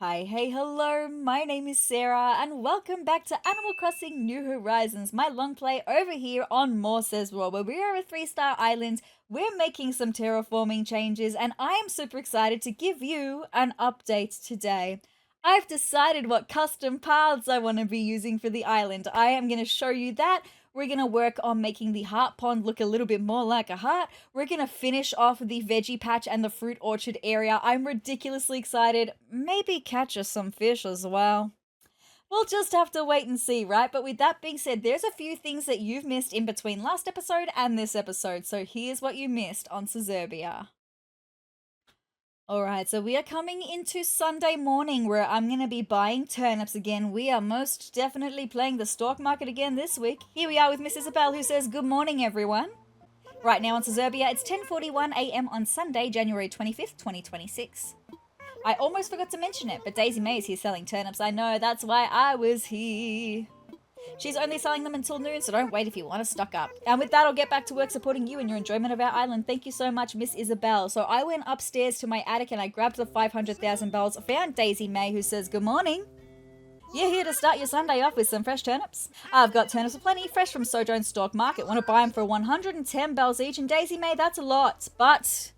Hi, hey, hello, my name is Sarah, and welcome back to Animal Crossing New Horizons, my long play over here on more SezRawrr, where we are a 3-star island, we're making some terraforming changes, and I am super excited to give you an update today. I've decided what custom paths I want to be using for the island. I am going to show you that. We're going to work on making the heart pond look a little bit more like a heart. We're going to finish off the veggie patch and the fruit orchard area. I'm ridiculously excited. Maybe catch us some fish as well. We'll just have to wait and see, right? But with that being said, there's a few things that you've missed in between last episode and this episode. So here's what you missed on Sezurbia. Alright, so we are coming into Sunday morning where I'm going to be buying turnips again. We are most definitely playing the stock market again this week. Here we are with Miss Isabel, who says, good morning, everyone. Right now on Sezurbia, it's 10:41 a.m. on Sunday, January 25th, 2026. I almost forgot to mention it, but Daisy May is here selling turnips. I know, that's why I was here. She's only selling them until noon, so don't wait if you want to stock up. And with that, I'll get back to work supporting you and your enjoyment of our island. Thank you so much, Miss Isabel. So I went upstairs to my attic and I grabbed the 500,000 bells, found Daisy May, who says, good morning. You're here to start your Sunday off with some fresh turnips. I've got turnips aplenty, fresh from Sojourn Stock Market. Want to buy them for 110 bells each, and Daisy May, that's a lot, but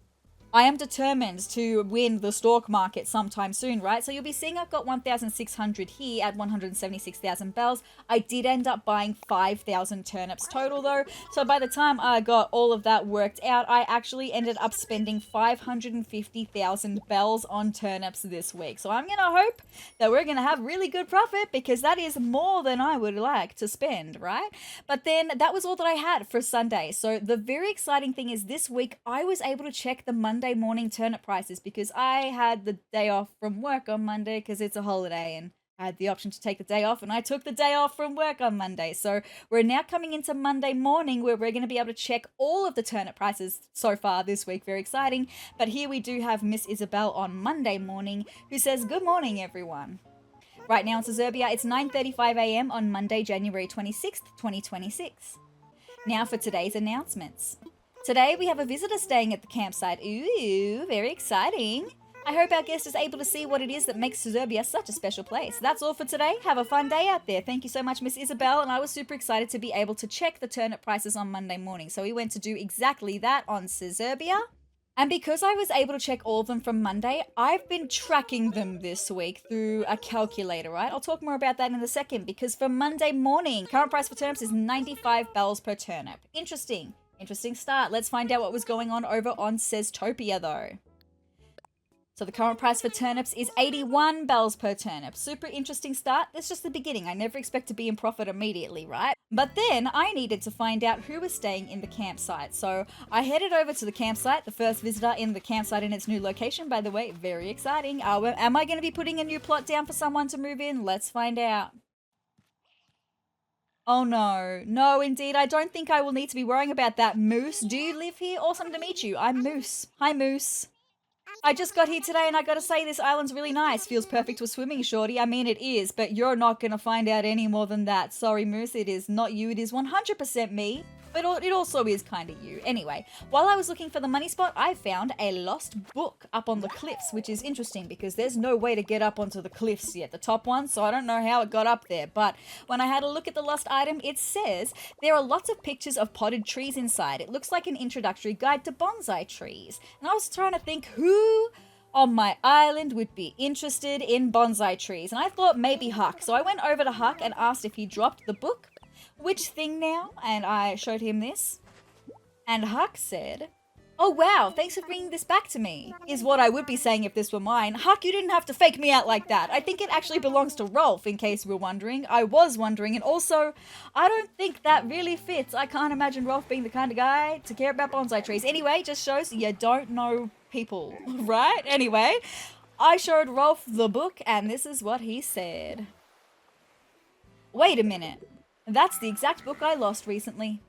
I am determined to win the stock market sometime soon, right? So you'll be seeing I've got 1,600 here at 176,000 bells. I did end up buying 5,000 turnips total though. So by the time I got all of that worked out, I actually ended up spending 550,000 bells on turnips this week. So I'm going to hope that we're going to have really good profit, because that is more than I would like to spend, right? But then that was all that I had for Sunday. So the very exciting thing is this week I was able to check the Monday morning turnip prices, because I had the day off from work on Monday because it's a holiday, and I had the option to take the day off, and I took the day off from work on Monday. So we're now coming into Monday morning where we're going to be able to check all of the turnip prices so far this week. Very exciting. But here we do have Miss Isabel on Monday morning, who says, good morning, everyone. Right now in Sezurbia, it's 9:35 a.m. on Monday, January 26th, 2026. Now for today's announcements. Today we have a visitor staying at the campsite. Ooh, very exciting. I hope our guest is able to see what it is that makes Sezurbia such a special place. That's all for today. Have a fun day out there. Thank you so much, Miss Isabel, and I was super excited to be able to check the turnip prices on Monday morning. So we went to do exactly that on Sezurbia. And because I was able to check all of them from Monday, I've been tracking them this week through a calculator, right? I'll talk more about that in a second, because for Monday morning, current price for turnips is 95 bells per turnip. Interesting. Interesting start. Let's find out what was going on over on SezTopia though. So the current price for turnips is 81 bells per turnip. Super interesting start. That's just the beginning. I never expect to be in profit immediately, right? But then I needed to find out who was staying in the campsite. So I headed over to the campsite, the first visitor in the campsite in its new location, by the way. Very exciting. Am I going to be putting a new plot down for someone to move in? Let's find out. Oh no, no indeed, I don't think I will need to be worrying about that. Moose, do you live here? Awesome to meet you. I'm Moose. Hi Moose. I just got here today and I gotta say this island's really nice. Feels perfect for swimming, shorty. I mean it is, but you're not gonna find out any more than that. Sorry Moose, it is not you, it is 100% me. But it also is kind of you. Anyway, while I was looking for the money spot, I found a lost book up on the cliffs, which is interesting because there's no way to get up onto the cliffs yet, the top one, so I don't know how it got up there. But when I had a look at the lost item, it says there are lots of pictures of potted trees inside. It looks like an introductory guide to bonsai trees. And I was trying to think who on my island would be interested in bonsai trees. And I thought maybe Huck. So I went over to Huck and asked if he dropped the book. Which thing now? And I showed him this. And Huck said, oh wow, thanks for bringing this back to me, is what I would be saying if this were mine. Huck, you didn't have to fake me out like that. I think it actually belongs to Rolf, in case you were wondering. I was wondering, and also, I don't think that really fits. I can't imagine Rolf being the kind of guy to care about bonsai trees. Anyway, just shows you don't know people, right? Anyway, I showed Rolf the book, and this is what he said. Wait a minute. That's the exact book I lost recently.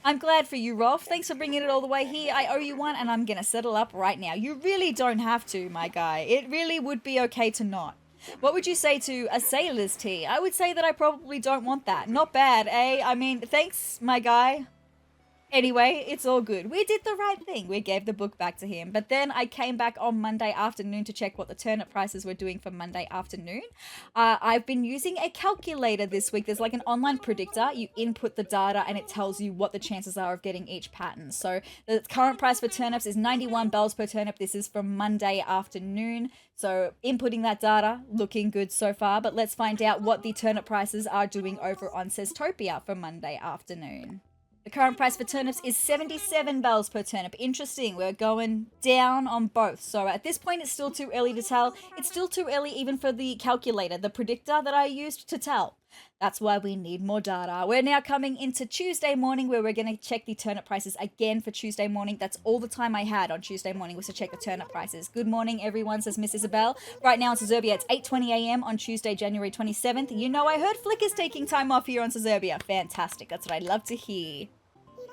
I'm glad for you, Rolf. Thanks for bringing it all the way here. I owe you one, and I'm going to settle up right now. You really don't have to, my guy. It really would be okay to not. What would you say to a sailor's tea? I would say that I probably don't want that. Not bad, eh? I mean, thanks, my guy. Anyway, it's all good. We did the right thing. We gave the book back to him. But then I came back on Monday afternoon to check what the turnip prices were doing for Monday afternoon. I've been using a calculator this week. There's like an online predictor. You input the data and it tells you what the chances are of getting each pattern. So the current price for turnips is 91 bells per turnip. This is from Monday afternoon. So inputting that data, looking good so far. But let's find out what the turnip prices are doing over on SezTopia for Monday afternoon. The current price for turnips is 77 bells per turnip. Interesting, we're going down on both. So at this point, it's still too early to tell. It's still too early even for the calculator, the predictor that I used to tell. That's why we need more data. We're now coming into Tuesday morning where we're going to check the turnip prices again for Tuesday morning. That's all the time I had on Tuesday morning was to check the turnip prices. Good morning, everyone, says Miss Isabel. Right now in Sezurbia, it's 8:20 a.m. on Tuesday, January 27th. You know, I heard Flick is taking time off here on Sezurbia. Fantastic. That's what I love to hear.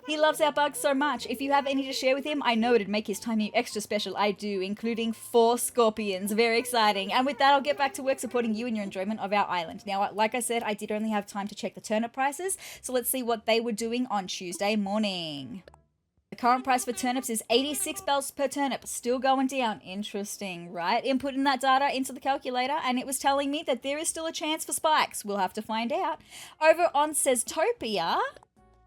He loves our bugs so much. If you have any to share with him, I know it'd make his time here extra special. I do, including 4 scorpions. Very exciting. And with that, I'll get back to work supporting you in your enjoyment of our island. Now, like I said, I did only have time to check the turnip prices, so let's see what they were doing on Tuesday morning. The current price for turnips is 86 bells per turnip, still going down. Interesting, right? Inputting that data into the calculator, and it was telling me that there is still a chance for spikes. We'll have to find out. Over on SezTopia,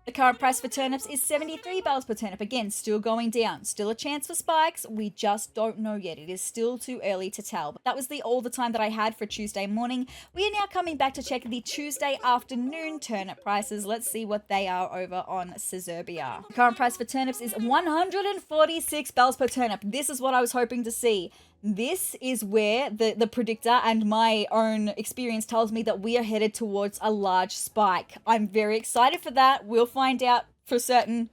the current price for turnips is 73 bells per turnip. Again, still going down. Still a chance for spikes. We just don't know yet. It is still too early to tell. But that was all the time that I had for Tuesday morning. We are now coming back to check the Tuesday afternoon turnip prices. Let's see what they are over on Sezurbia. The current price for turnips is 146 bells per turnip. This is what I was hoping to see. This is where the predictor and my own experience tells me that we are headed towards a large spike. I'm very excited for that. We'll find out for certain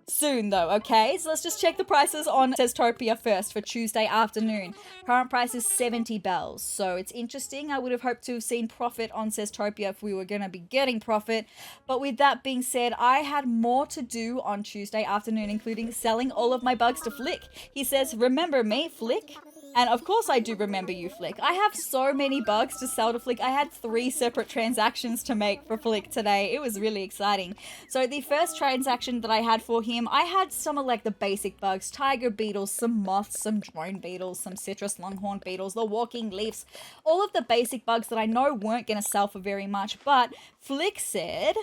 soon though, okay? So let's just check the prices on SezTopia first for Tuesday afternoon. Current price is 70 bells. So it's interesting. I would have hoped to have seen profit on SezTopia if we were going to be getting profit. But with that being said, I had more to do on Tuesday afternoon, including selling all of my bugs to Flick. He says, remember me, Flick? And of course I do remember you, Flick. I have so many bugs to sell to Flick. I had 3 separate transactions to make for Flick today. It was really exciting. So the first transaction that I had for him, I had some of like the basic bugs, tiger beetles, some moths, some drone beetles, some citrus longhorn beetles, the walking leaves, all of the basic bugs that I know weren't going to sell for very much. But Flick said,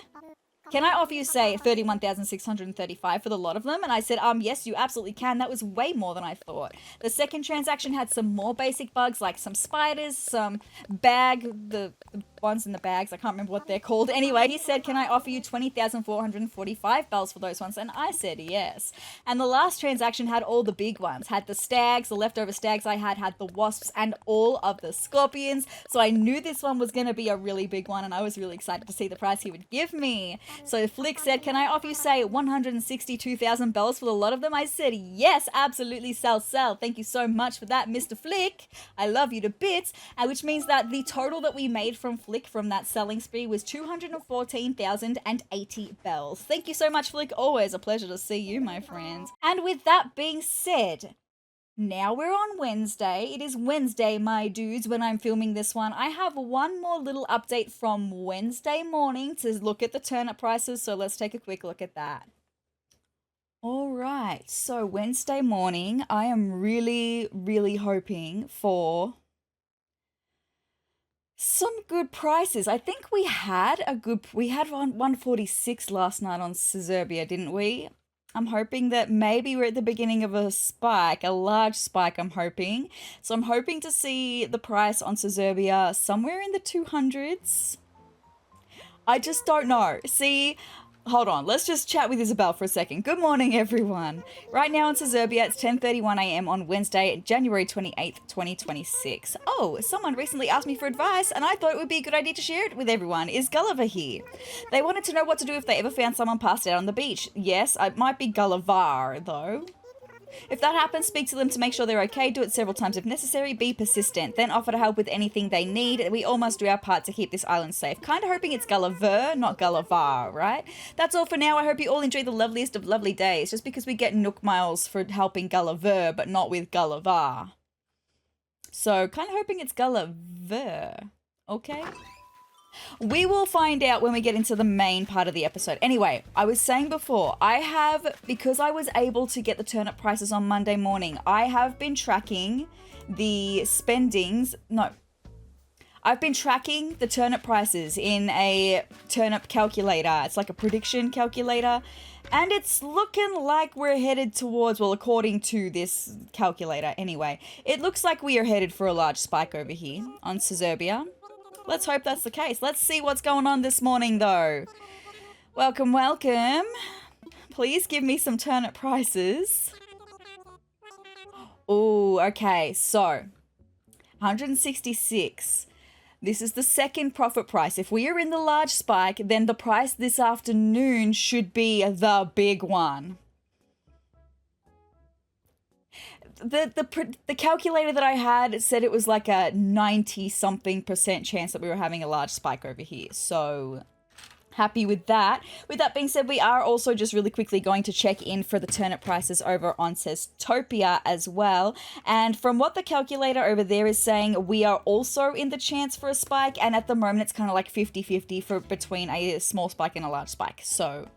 can I offer you, say, 31,635 for the lot of them? And I said, yes, you absolutely can. That was way more than I thought. The second transaction had some more basic bugs, like some spiders, some the ones in the bags. I can't remember what they're called. Anyway, he said, can I offer you 20,445 bells for those ones? And I said, yes. And the last transaction had all the big ones. Had the stags, the leftover stags I had the wasps, and all of the scorpions. So I knew this one was going to be a really big one, and I was really excited to see the price he would give me. So Flick said, can I offer you, say, 162,000 bells for the lot of them? I said, yes, absolutely, sell. Thank you so much for that, Mr. Flick. I love you to bits. Which means that the total that we made from Flick from that selling spree was 214,080 bells. Thank you so much, Flick. Always a pleasure to see you, my friends. And with that being said, now we're on Wednesday. It is Wednesday, my dudes, when I'm filming this one. I have one more little update from Wednesday morning to look at the turnip prices, so let's take a quick look at that. All right, so Wednesday morning, I am really, really hoping for some good prices. I think we had 146 last night on Sezurbia, didn't we? I'm hoping that maybe we're at the beginning of a spike, a large spike, I'm hoping. So I'm hoping to see the price on Sezurbia somewhere in the 200s. I just don't know. See, hold on, let's just chat with Isabel for a second. Good morning, everyone. Right now in Sezurbia, it's 10:31 a.m. on Wednesday, January 28th, 2026. Oh, someone recently asked me for advice, and I thought it would be a good idea to share it with everyone. Is Gulliver here? They wanted to know what to do if they ever found someone passed out on the beach. Yes, it might be Gulliver, though. If that happens, speak to them to make sure they're okay. Do it several times if necessary. Be persistent. Then offer to help with anything they need. We all must do our part to keep this island safe. Kind of hoping it's Gulliver, not Gulliver, right? That's all for now. I hope you all enjoy the loveliest of lovely days. Just because we get Nook miles for helping Gulliver, but not with Gulliver. So, kind of hoping it's Gulliver. Okay? We will find out when we get into the main part of the episode. Anyway, I was saying before, because I was able to get the turnip prices on Monday morning, I have been tracking the spendings. No, I've been tracking the turnip prices in a turnip calculator. It's like a prediction calculator. And it's looking like we're headed towards, well, according to this calculator anyway, it looks like we are headed for a large spike over here on Sezurbia. Let's hope that's the case. Let's see what's going on this morning, though. Welcome, welcome. Please give me some turnip prices. Oh, okay. So, 166. This is the second profit price. If we are in the large spike, then the price this afternoon should be the big one. The calculator that I had said it was like a 90-something% chance that we were having a large spike over here. So happy with that. With that being said, we are also just really quickly going to check in for the turnip prices over on SezTopia as well. And from what the calculator over there is saying, we are also in the chance for a spike. And at the moment, it's kind of like 50-50 for between a small spike and a large spike. So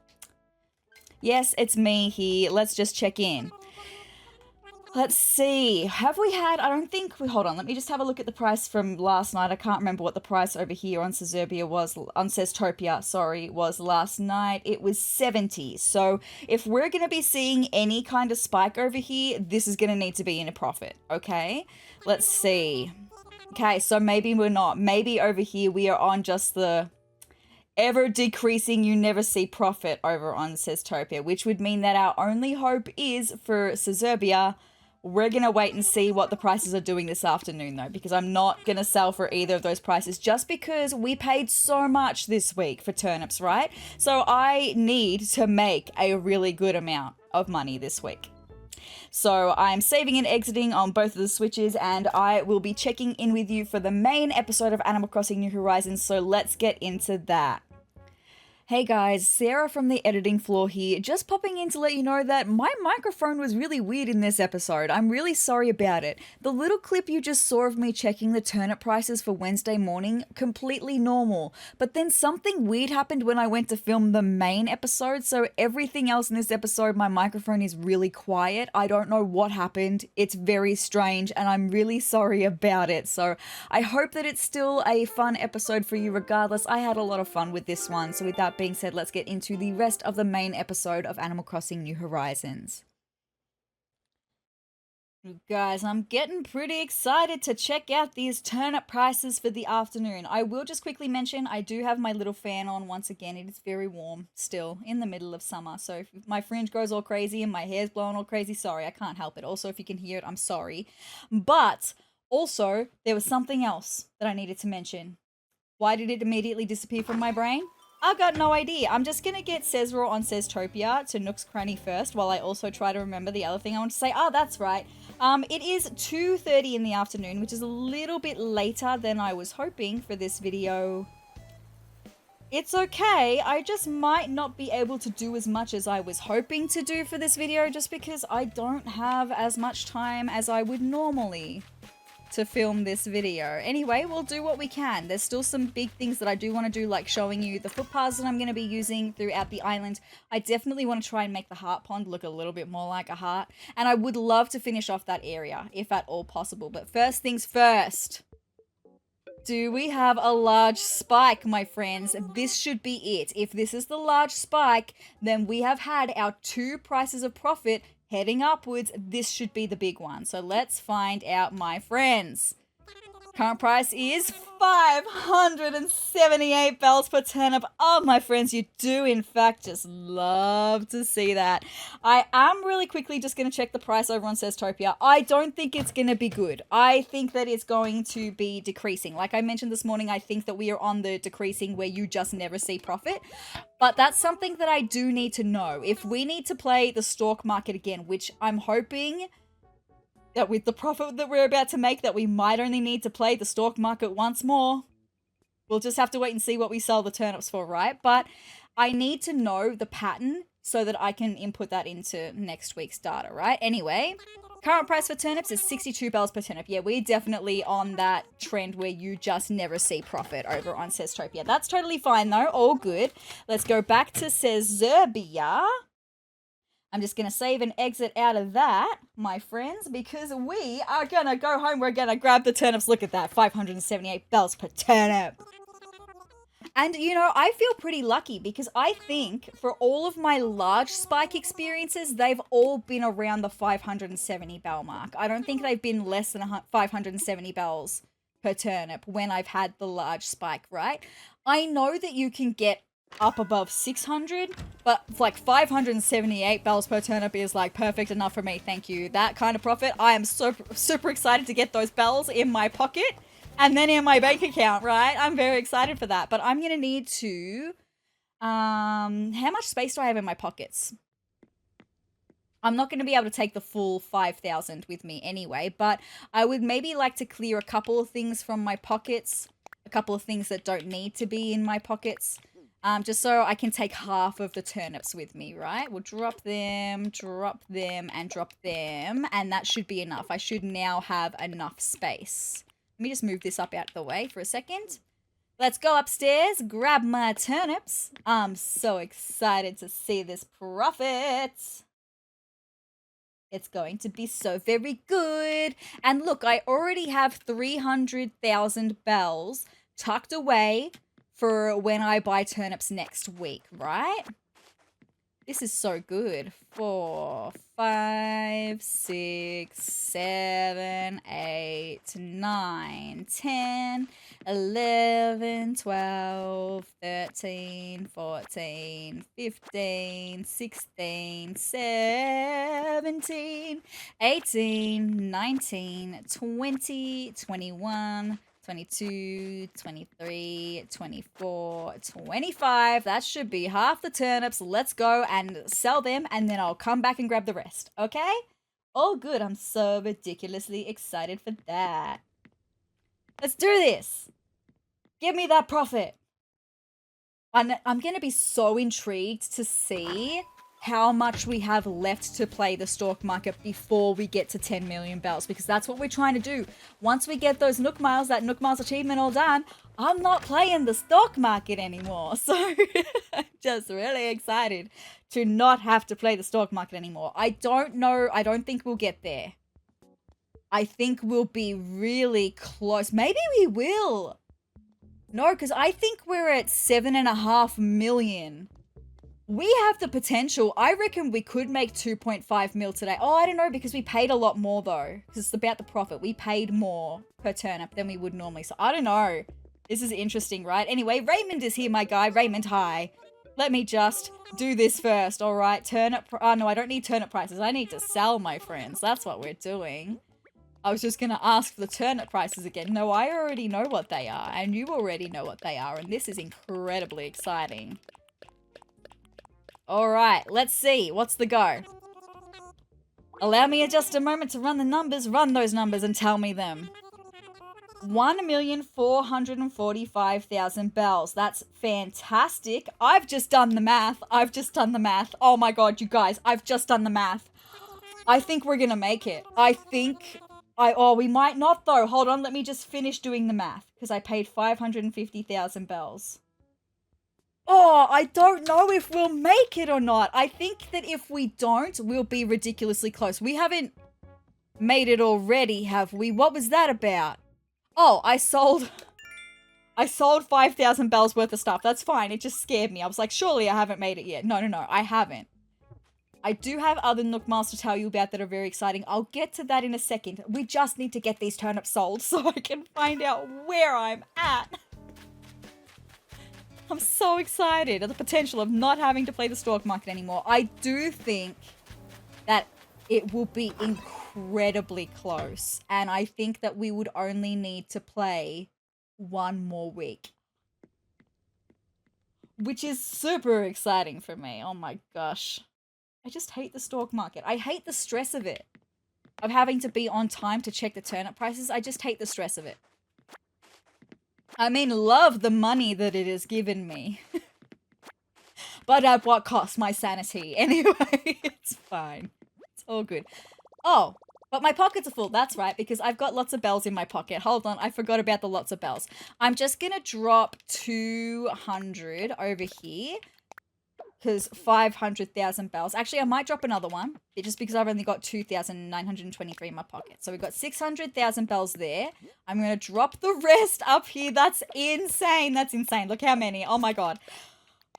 yes, it's me here. Let's just check in. Let's see. Have we had, I don't think we, hold on, let me just have a look at the price from last night. I can't remember what the price over here on Sezurbia was, on SezTopia, sorry, was last night. It was 70. So if we're going to be seeing any kind of spike over here, this is going to need to be in a profit, okay? Let's see. Okay, so maybe we're not. Maybe over here we are on just the ever decreasing, you never see profit over on SezTopia, which would mean that our only hope is for Sezurbia. We're going to wait and see what the prices are doing this afternoon, though, because I'm not going to sell for either of those prices just because we paid so much this week for turnips, right? So I need to make a really good amount of money this week. So I'm saving and exiting on both of the switches, and I will be checking in with you for the main episode of Animal Crossing New Horizons, so let's get into that. Hey guys, Sarah from the editing floor here, just popping in to let you know that my microphone was really weird in this episode. I'm really sorry about it. The little clip you just saw of me checking the turnip prices for Wednesday morning, completely normal. But then something weird happened when I went to film the main episode, so everything else in this episode, my microphone is really quiet. I don't know what happened. It's very strange, and I'm really sorry about it. So I hope that it's still a fun episode for you regardless. I had a lot of fun with this one, so with that being said, let's get into the rest of the main episode of Animal Crossing New Horizons. Guys, I'm getting pretty excited to check out these turnip prices for the afternoon. I will just quickly mention I do have my little fan on once again. It is very warm still in the middle of summer. So if my fringe goes all crazy and my hair's blowing all crazy, sorry, I can't help it. Also, if you can hear it, I'm sorry. But also, there was something else that I needed to mention. Why did it immediately disappear from my brain? I've got no idea. I'm just going to get SezRawrr on SezTopia to Nook's Cranny first while I also try to remember the other thing I want to say. Oh, that's right. It is 2:30 in the afternoon, which is a little bit later than I was hoping for this video. It's okay. I just might not be able to do as much as I was hoping to do for this video just because I don't have as much time as I would normally to film this video. Anyway, we'll do what we can. There's still some big things that I do want to do, like showing you the footpaths that I'm going to be using throughout the island. I definitely want to try and make the heart pond look a little bit more like a heart, and I would love to finish off that area if at all possible. But first things first, do we have a large spike, my friends? This should be it. If this is the large spike, then we have had our 2 prices of profit heading upwards. This should be the big one. So let's find out, my friends. Current price is 578 bells per turnip. Oh, my friends, you do in fact just love to see that. I am really quickly just going to check the price over on SezTopia. I don't think it's going to be good. I think that it's going to be decreasing. Like I mentioned this morning, I think that we are on the decreasing where you just never see profit. But that's something that I do need to know. If we need to play the stock market again, which I'm hoping that with the profit that we're about to make, that we might only need to play the stock market once more. We'll just have to wait and see what we sell the turnips for, right? But I need to know the pattern so that I can input that into next week's data, right? Anyway, current price for turnips is 62 bells per turnip. Yeah, we're definitely on that trend where you just never see profit over on SezTopia. That's totally fine though, all good. Let's go back to Sezurbia. I'm just going to save and exit out of that, my friends, because we are going to go home. We're going to grab the turnips. Look at that, 578 bells per turnip. And, you know, I feel pretty lucky because I think for all of my large spike experiences, they've all been around the 570 bell mark. I don't think they've been less than 570 bells per turnip when I've had the large spike, right? I know that you can get up above 600, but like 578 bells per turnip is like perfect enough for me. Thank you. That kind of profit. I am so super excited to get those bells in my pocket and then in my bank account, right? I'm very excited for that, but I'm going to need to, how much space do I have in my pockets? I'm not going to be able to take the full 5,000 with me anyway, but I would maybe like to clear a couple of things from my pockets, a couple of things that don't need to be in my pockets. Just so I can take half of the turnips with me, right? We'll drop them, and drop them, and that should be enough. I should now have enough space. Let me just move this up out of the way for a second. Let's go upstairs, grab my turnips. I'm so excited to see this profit. It's going to be so very good. And look, I already have 300,000 bells tucked away for when I buy turnips next week, right? This is so good. 4, 5, 6, 7, 8, 9, 10, 11, 12, 13, 14, 15, 16, 17, 18, 19, 20, 21, 22, 23, 24, 25. That should be half the turnips. Let's go and sell them, and then I'll come back and grab the rest, okay? All good. I'm so ridiculously excited for that. Let's do this. Give me that profit. I'm going to be so intrigued to see how much we have left to play the stock market before we get to 10 million bells, because that's what we're trying to do. Once we get those Nook Miles, that Nook Miles achievement all done, I'm not playing the stock market anymore. So I'm just really excited to not have to play the stock market anymore. I don't know. I don't think we'll get there. I think we'll be really close. Maybe we will. No, because I think we're at 7.5 million. We have the potential. I reckon we could make 2.5 mil today. Oh, I don't know, because we paid a lot more though. Because it's about the profit. We paid more per turnip than we would normally. So I don't know. This is interesting, right? Anyway, Raymond is here, my guy. Raymond, hi. Let me just do this first, all right? Turnip. Oh, no, I don't need turnip prices. I need to sell, my friends. That's what we're doing. I was just going to ask for the turnip prices again. No, I already know what they are. And you already know what they are. And this is incredibly exciting. All right, let's see. What's the go? Allow me just a moment to run the numbers. Run those numbers and tell me them. 1,445,000 bells. That's fantastic. I've just done the math. Oh my god, you guys. I've just done the math. I think we're going to make it. Oh, we might not though. Hold on, let me just finish doing the math. Because I paid 550,000 bells. Oh, I don't know if we'll make it or not. I think that if we don't, we'll be ridiculously close. We haven't made it already, have we? What was that about? Oh, I sold 5,000 bells worth of stuff. That's fine. It just scared me. I was like, surely I haven't made it yet. No, I haven't. I do have other Nook Miles to tell you about that are very exciting. I'll get to that in a second. We just need to get these turnips sold so I can find out where I'm at. I'm so excited at the potential of not having to play the stock market anymore. I do think that it will be incredibly close. And I think that we would only need to play one more week. Which is super exciting for me. Oh my gosh. I just hate the stock market. I hate the stress of it. Of having to be on time to check the turnip prices. I just hate the stress of it. I mean, love the money that it has given me. but at what cost? My sanity. Anyway, it's fine. It's all good. Oh, but my pockets are full. That's right, because I've got lots of bells in my pocket. Hold on, I forgot about the lots of bells. I'm just going to drop 200 over here because 500,000 bells. Actually, I might drop another one just because I've only got 2,923 in my pocket. So we've got 600,000 bells there. I'm going to drop the rest up here. That's insane. That's insane. Look how many. Oh my God.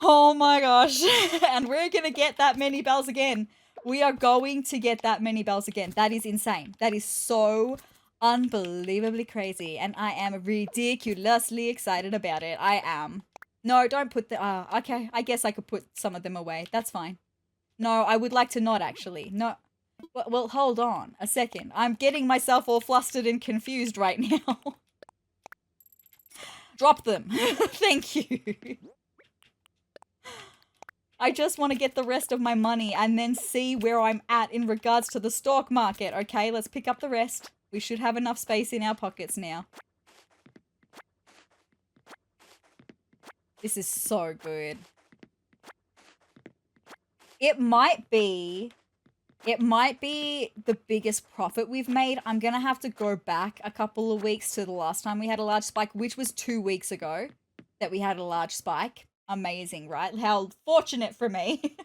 Oh my gosh. And we're going to get that many bells again. We are going to get that many bells again. That is insane. That is so unbelievably crazy. And I am ridiculously excited about it. I am. No, don't put the... okay, I guess I could put some of them away. That's fine. No, I would like to not, actually. No. Well, hold on a second. I'm getting myself all flustered and confused right now. Drop them. Thank you. I just want to get the rest of my money and then see where I'm at in regards to the stock market. Okay, let's pick up the rest. We should have enough space in our pockets now. This is so good. It might be the biggest profit we've made. I'm going to have to go back a couple of weeks to the last time we had a large spike, which was 2 weeks ago that we had a large spike. Amazing, right? How fortunate for me.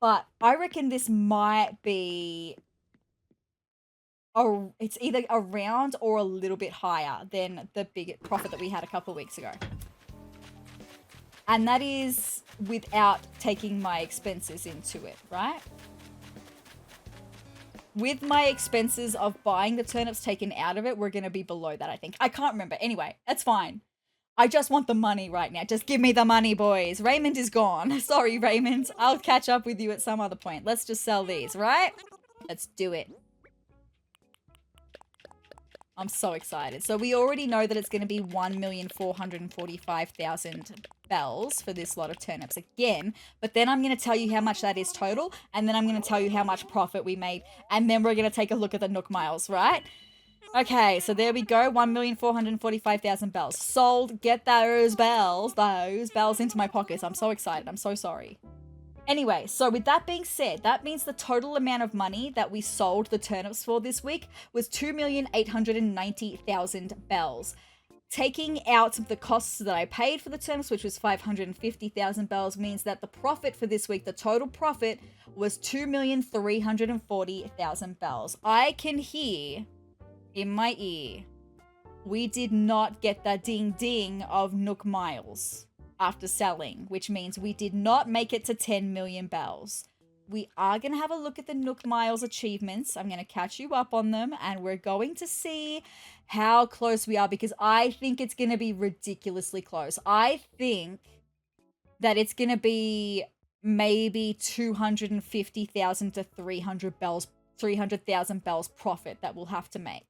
But I reckon this might be... oh, it's either around or a little bit higher than the big profit that we had a couple of weeks ago. And that is without taking my expenses into it, right? With my expenses of buying the turnips taken out of it, we're going to be below that, I think. I can't remember. Anyway, that's fine. I just want the money right now. Just give me the money, boys. Raymond is gone. Sorry, Raymond. I'll catch up with you at some other point. Let's just sell these, right? Let's do it. I'm so excited. So we already know that it's going to be 1,445,000 bells for this lot of turnips again. But then I'm going to tell you how much that is total. And then I'm going to tell you how much profit we made. And then we're going to take a look at the Nook miles, right? Okay, so there we go. 1,445,000 bells. Sold. Get those bells into my pockets. I'm so excited. I'm so sorry. Anyway, so with that being said, that means the total amount of money that we sold the turnips for this week was 2,890,000 bells. Taking out the costs that I paid for the turnips, which was 550,000 bells, means that the profit for this week, the total profit, was 2,340,000 bells. I can hear in my ear, we did not get the ding ding of Nook miles after selling, which means we did not make it to 10 million bells. We are going to have a look at the Nook miles achievements. I'm going to catch you up on them, and we're going to see how close we are, because I think it's going to be ridiculously close. I think that it's going to be maybe 250,000 to 300,000 bells profit that we'll have to make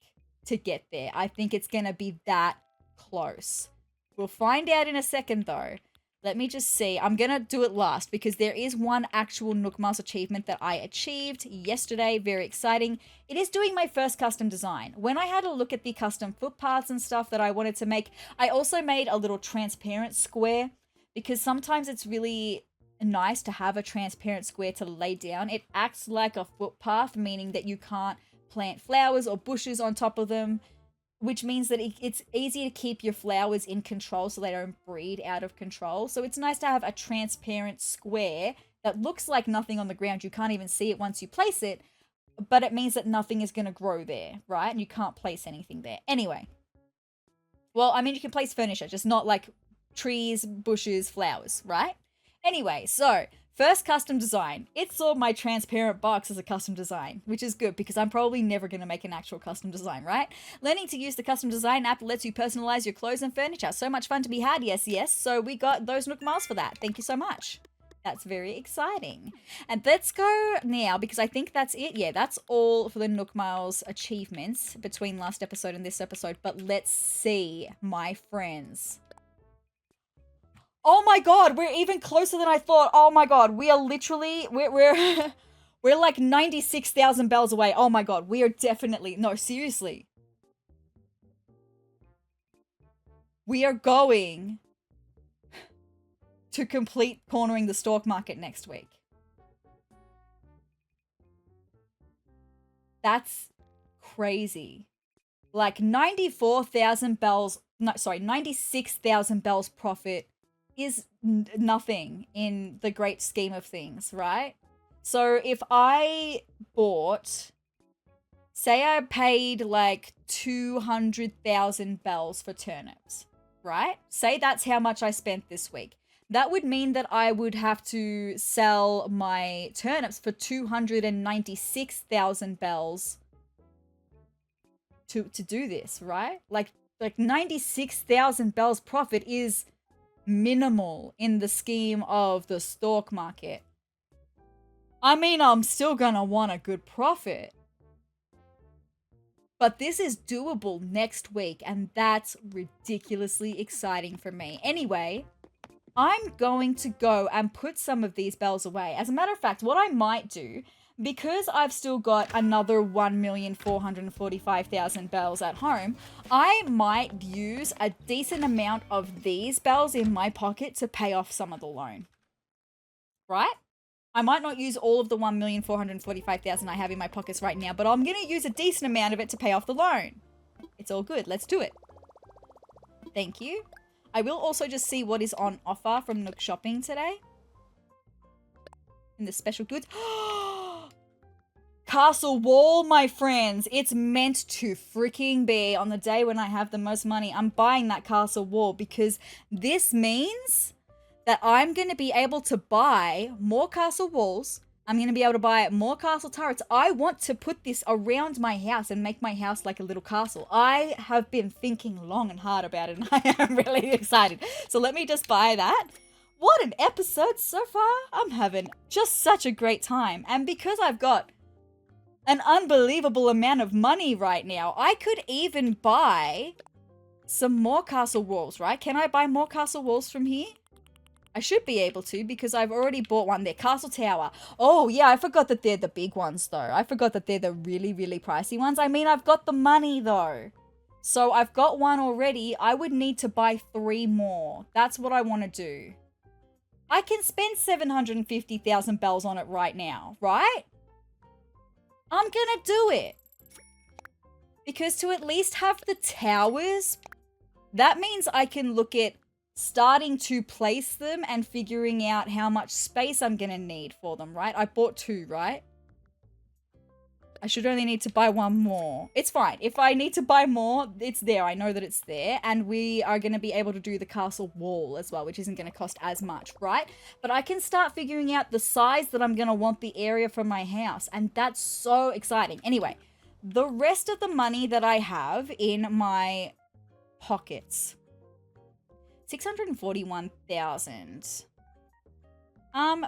to get there. I think it's going to be that close. We'll find out in a second, though. Let me just see. I'm going to do it last because there is one actual Nook Miles achievement that I achieved yesterday. Very exciting. It is doing my first custom design. When I had a look at the custom footpaths and stuff that I wanted to make, I also made a little transparent square because sometimes it's really nice to have a transparent square to lay down. It acts like a footpath, meaning that you can't plant flowers or bushes on top of them, which means that it's easy to keep your flowers in control so they don't breed out of control. So it's nice to have a transparent square that looks like nothing on the ground. You can't even see it once you place it, but it means that nothing is going to grow there, right? And you can't place anything there. Anyway, well, I mean, you can place furniture, just not like trees, bushes, flowers, right? Anyway, so first custom design. It saw my transparent box as a custom design, which is good because I'm probably never going to make an actual custom design, right? Learning to use the custom design app lets you personalize your clothes and furniture. So much fun to be had. Yes, yes. So we got those Nook Miles for that. Thank you so much. That's very exciting. And let's go now because I think that's it. Yeah, that's all for the Nook Miles achievements between last episode and this episode. But let's see, my friends. Oh my god, we're even closer than I thought. Oh my god, we are literally, we're like 96,000 bells away. Oh my god, we are definitely, no, seriously. We are going to complete cornering the stock market next week. That's crazy. Like 94,000 bells, no, sorry, 96,000 bells profit is nothing in the great scheme of things, right? So if I bought, say I paid like 200,000 bells for turnips, right? Say that's how much I spent this week. That would mean that I would have to sell my turnips for 296,000 bells to do this, right? Like 96,000 bells profit is minimal in the scheme of the stock market. I mean, I'm still gonna want a good profit. But this is doable next week, and that's ridiculously exciting for me. Anyway, I'm going to go and put some of these bells away. As a matter of fact, what I might do, because I've still got another 1,445,000 bells at home, I might use a decent amount of these bells in my pocket to pay off some of the loan. Right? I might not use all of the 1,445,000 I have in my pockets right now, but I'm going to use a decent amount of it to pay off the loan. It's all good. Let's do it. Thank you. I will also just see what is on offer from Nook Shopping today. In the special goods. Castle wall, my friends. It's meant to freaking be on the day when I have the most money. I'm buying that castle wall because this means that I'm going to be able to buy more castle walls. I'm going to be able to buy more castle turrets. I want to put this around my house and make my house like a little castle. I have been thinking long and hard about it, and I am really excited. So let me just buy that. What an episode so far. I'm having just such a great time. And because I've got an unbelievable amount of money right now, I could even buy some more castle walls, right? Can I buy more castle walls from here? I should be able to because I've already bought one there. Castle Tower. Oh, yeah, I forgot that they're the big ones, though. I forgot that they're the really, really pricey ones. I mean, I've got the money, though. So I've got one already. I would need to buy 3 more. That's what I want to do. I can spend 750,000 bells on it right now, right? I'm gonna do it. Because to at least have the towers, that means I can look at starting to place them and figuring out how much space I'm gonna need for them, right? I bought 2, right? I should only need to buy 1 more. It's fine. If I need to buy more, it's there. I know that it's there. And we are going to be able to do the castle wall as well, which isn't going to cost as much, right? But I can start figuring out the size that I'm going to want the area for my house. And that's so exciting. Anyway, the rest of the money that I have in my pockets. 641,000.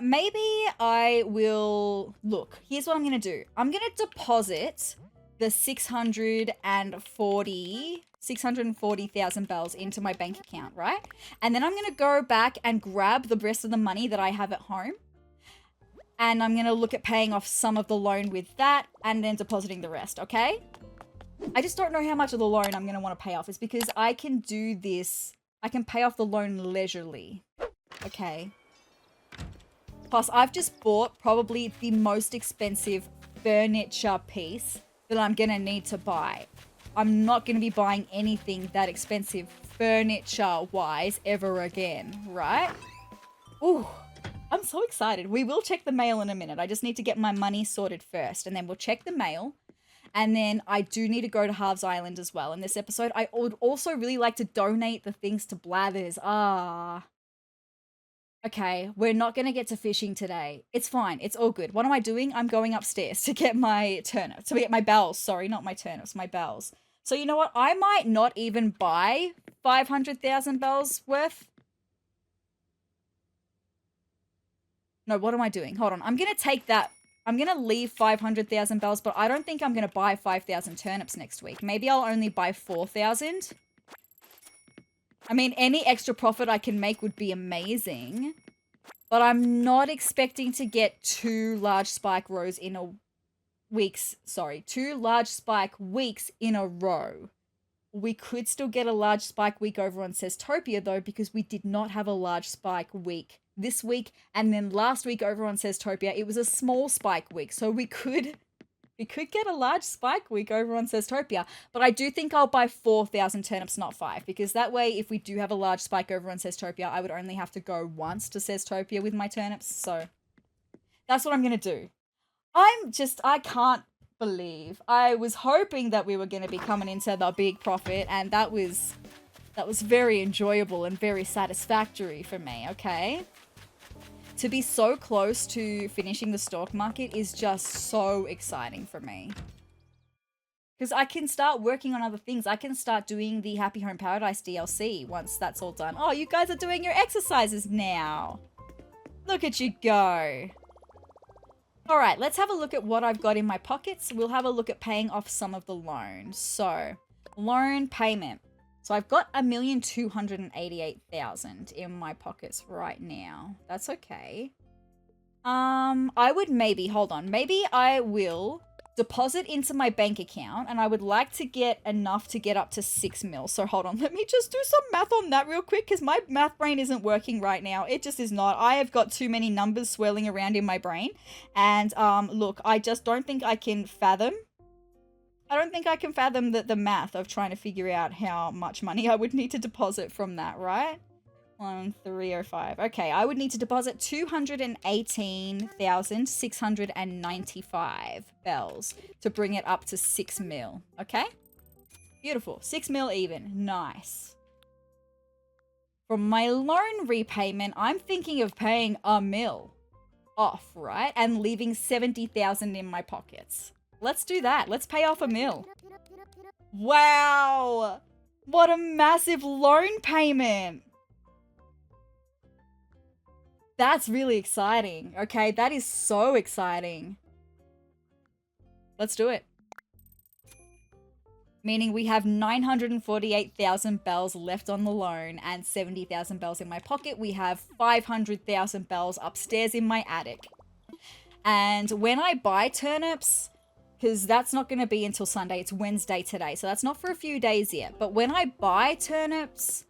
Maybe I will, look, here's what I'm going to do. I'm going to deposit the 640,000 bells into my bank account, right? And then I'm going to go back and grab the rest of the money that I have at home. And I'm going to look at paying off some of the loan with that and then depositing the rest, okay? I just don't know how much of the loan I'm going to want to pay off. It's because I can do this. I can pay off the loan leisurely. Okay. Plus, I've just bought probably the most expensive furniture piece that I'm going to need to buy. I'm not going to be buying anything that expensive furniture-wise ever again, right? Ooh, I'm so excited. We will check the mail in a minute. I just need to get my money sorted first, and then we'll check the mail. And then I do need to go to Harv's Island as well in this episode. I would also really like to donate the things to Blathers. Okay, we're not going to get to fishing today. It's fine. It's all good. What am I doing? I'm going upstairs to get my turnips. To get my bells. Sorry, not my turnips, my bells. So you know what? I might not even buy 500,000 bells worth. No, what am I doing? Hold on. I'm going to take that. I'm going to leave 500,000 bells, but I don't think I'm going to buy 5,000 turnips next week. Maybe I'll only buy 4,000. I mean, any extra profit I can make would be amazing. But I'm not expecting to get 2 large spike rows in a weeks. Sorry, 2 large spike weeks in a row. We could still get a large spike week over on SezTopia though, because we did not have a large spike week this week. And then last week over on SezTopia, it was a small spike week. So we could get a large spike week over on SezTopia. But I do think I'll buy 4,000 turnips, not 5. Because that way, if we do have a large spike over on SezTopia, I would only have to go once to SezTopia with my turnips. So that's what I'm going to do. I can't believe. I was hoping that we were going to be coming into the big profit. And that was very enjoyable and very satisfactory for me, okay? To be so close to finishing the stock market is just so exciting for me. Because I can start working on other things. I can start doing the Happy Home Paradise DLC once that's all done. Oh, you guys are doing your exercises now. Look at you go. All right, let's have a look at what I've got in my pockets. We'll have a look at paying off some of the loans. So, loan payment. So I've got 1,288,000 in my pockets right now. That's okay. I would maybe, hold on. Maybe I will deposit into my bank account and I would like to get enough to get up to 6 mil. So hold on, let me just do some math on that real quick because my math brain isn't working right now. It just is not. I have got too many numbers swirling around in my brain. And look, I just don't think I can fathom. I don't think I can fathom the math of trying to figure out how much money I would need to deposit from that, right? 1,305. Okay, I would need to deposit 218,695 bells to bring it up to 6 mil. Okay? Beautiful. 6 mil even. Nice. From my loan repayment, I'm thinking of paying $1 mil off, right? And leaving 70,000 in my pockets. Let's do that. Let's pay off $1 mil. Wow. What a massive loan payment. That's really exciting. Okay, that is so exciting. Let's do it. Meaning we have 948,000 bells left on the loan and 70,000 bells in my pocket. We have 500,000 bells upstairs in my attic. And when I buy turnips, because that's not going to be until Sunday. It's Wednesday today, so that's not for a few days yet. But when I buy turnips,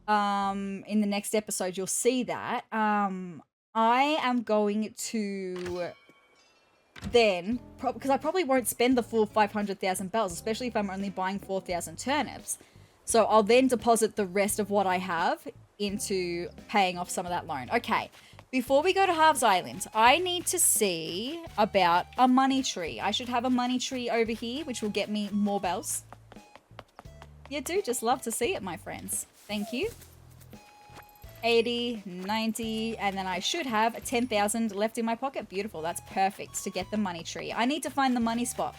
in the next episode, you'll see that. I am going to then, because I probably won't spend the full 500,000 bells, especially if I'm only buying 4,000 turnips. So I'll then deposit the rest of what I have into paying off some of that loan. Okay. Before we go to Harv's Island, I need to see about a money tree. I should have a money tree over here, which will get me more bells. You do just love to see it, my friends. Thank you. 80, 90, and then I should have 10,000 left in my pocket. Beautiful. That's perfect to get the money tree. I need to find the money spot.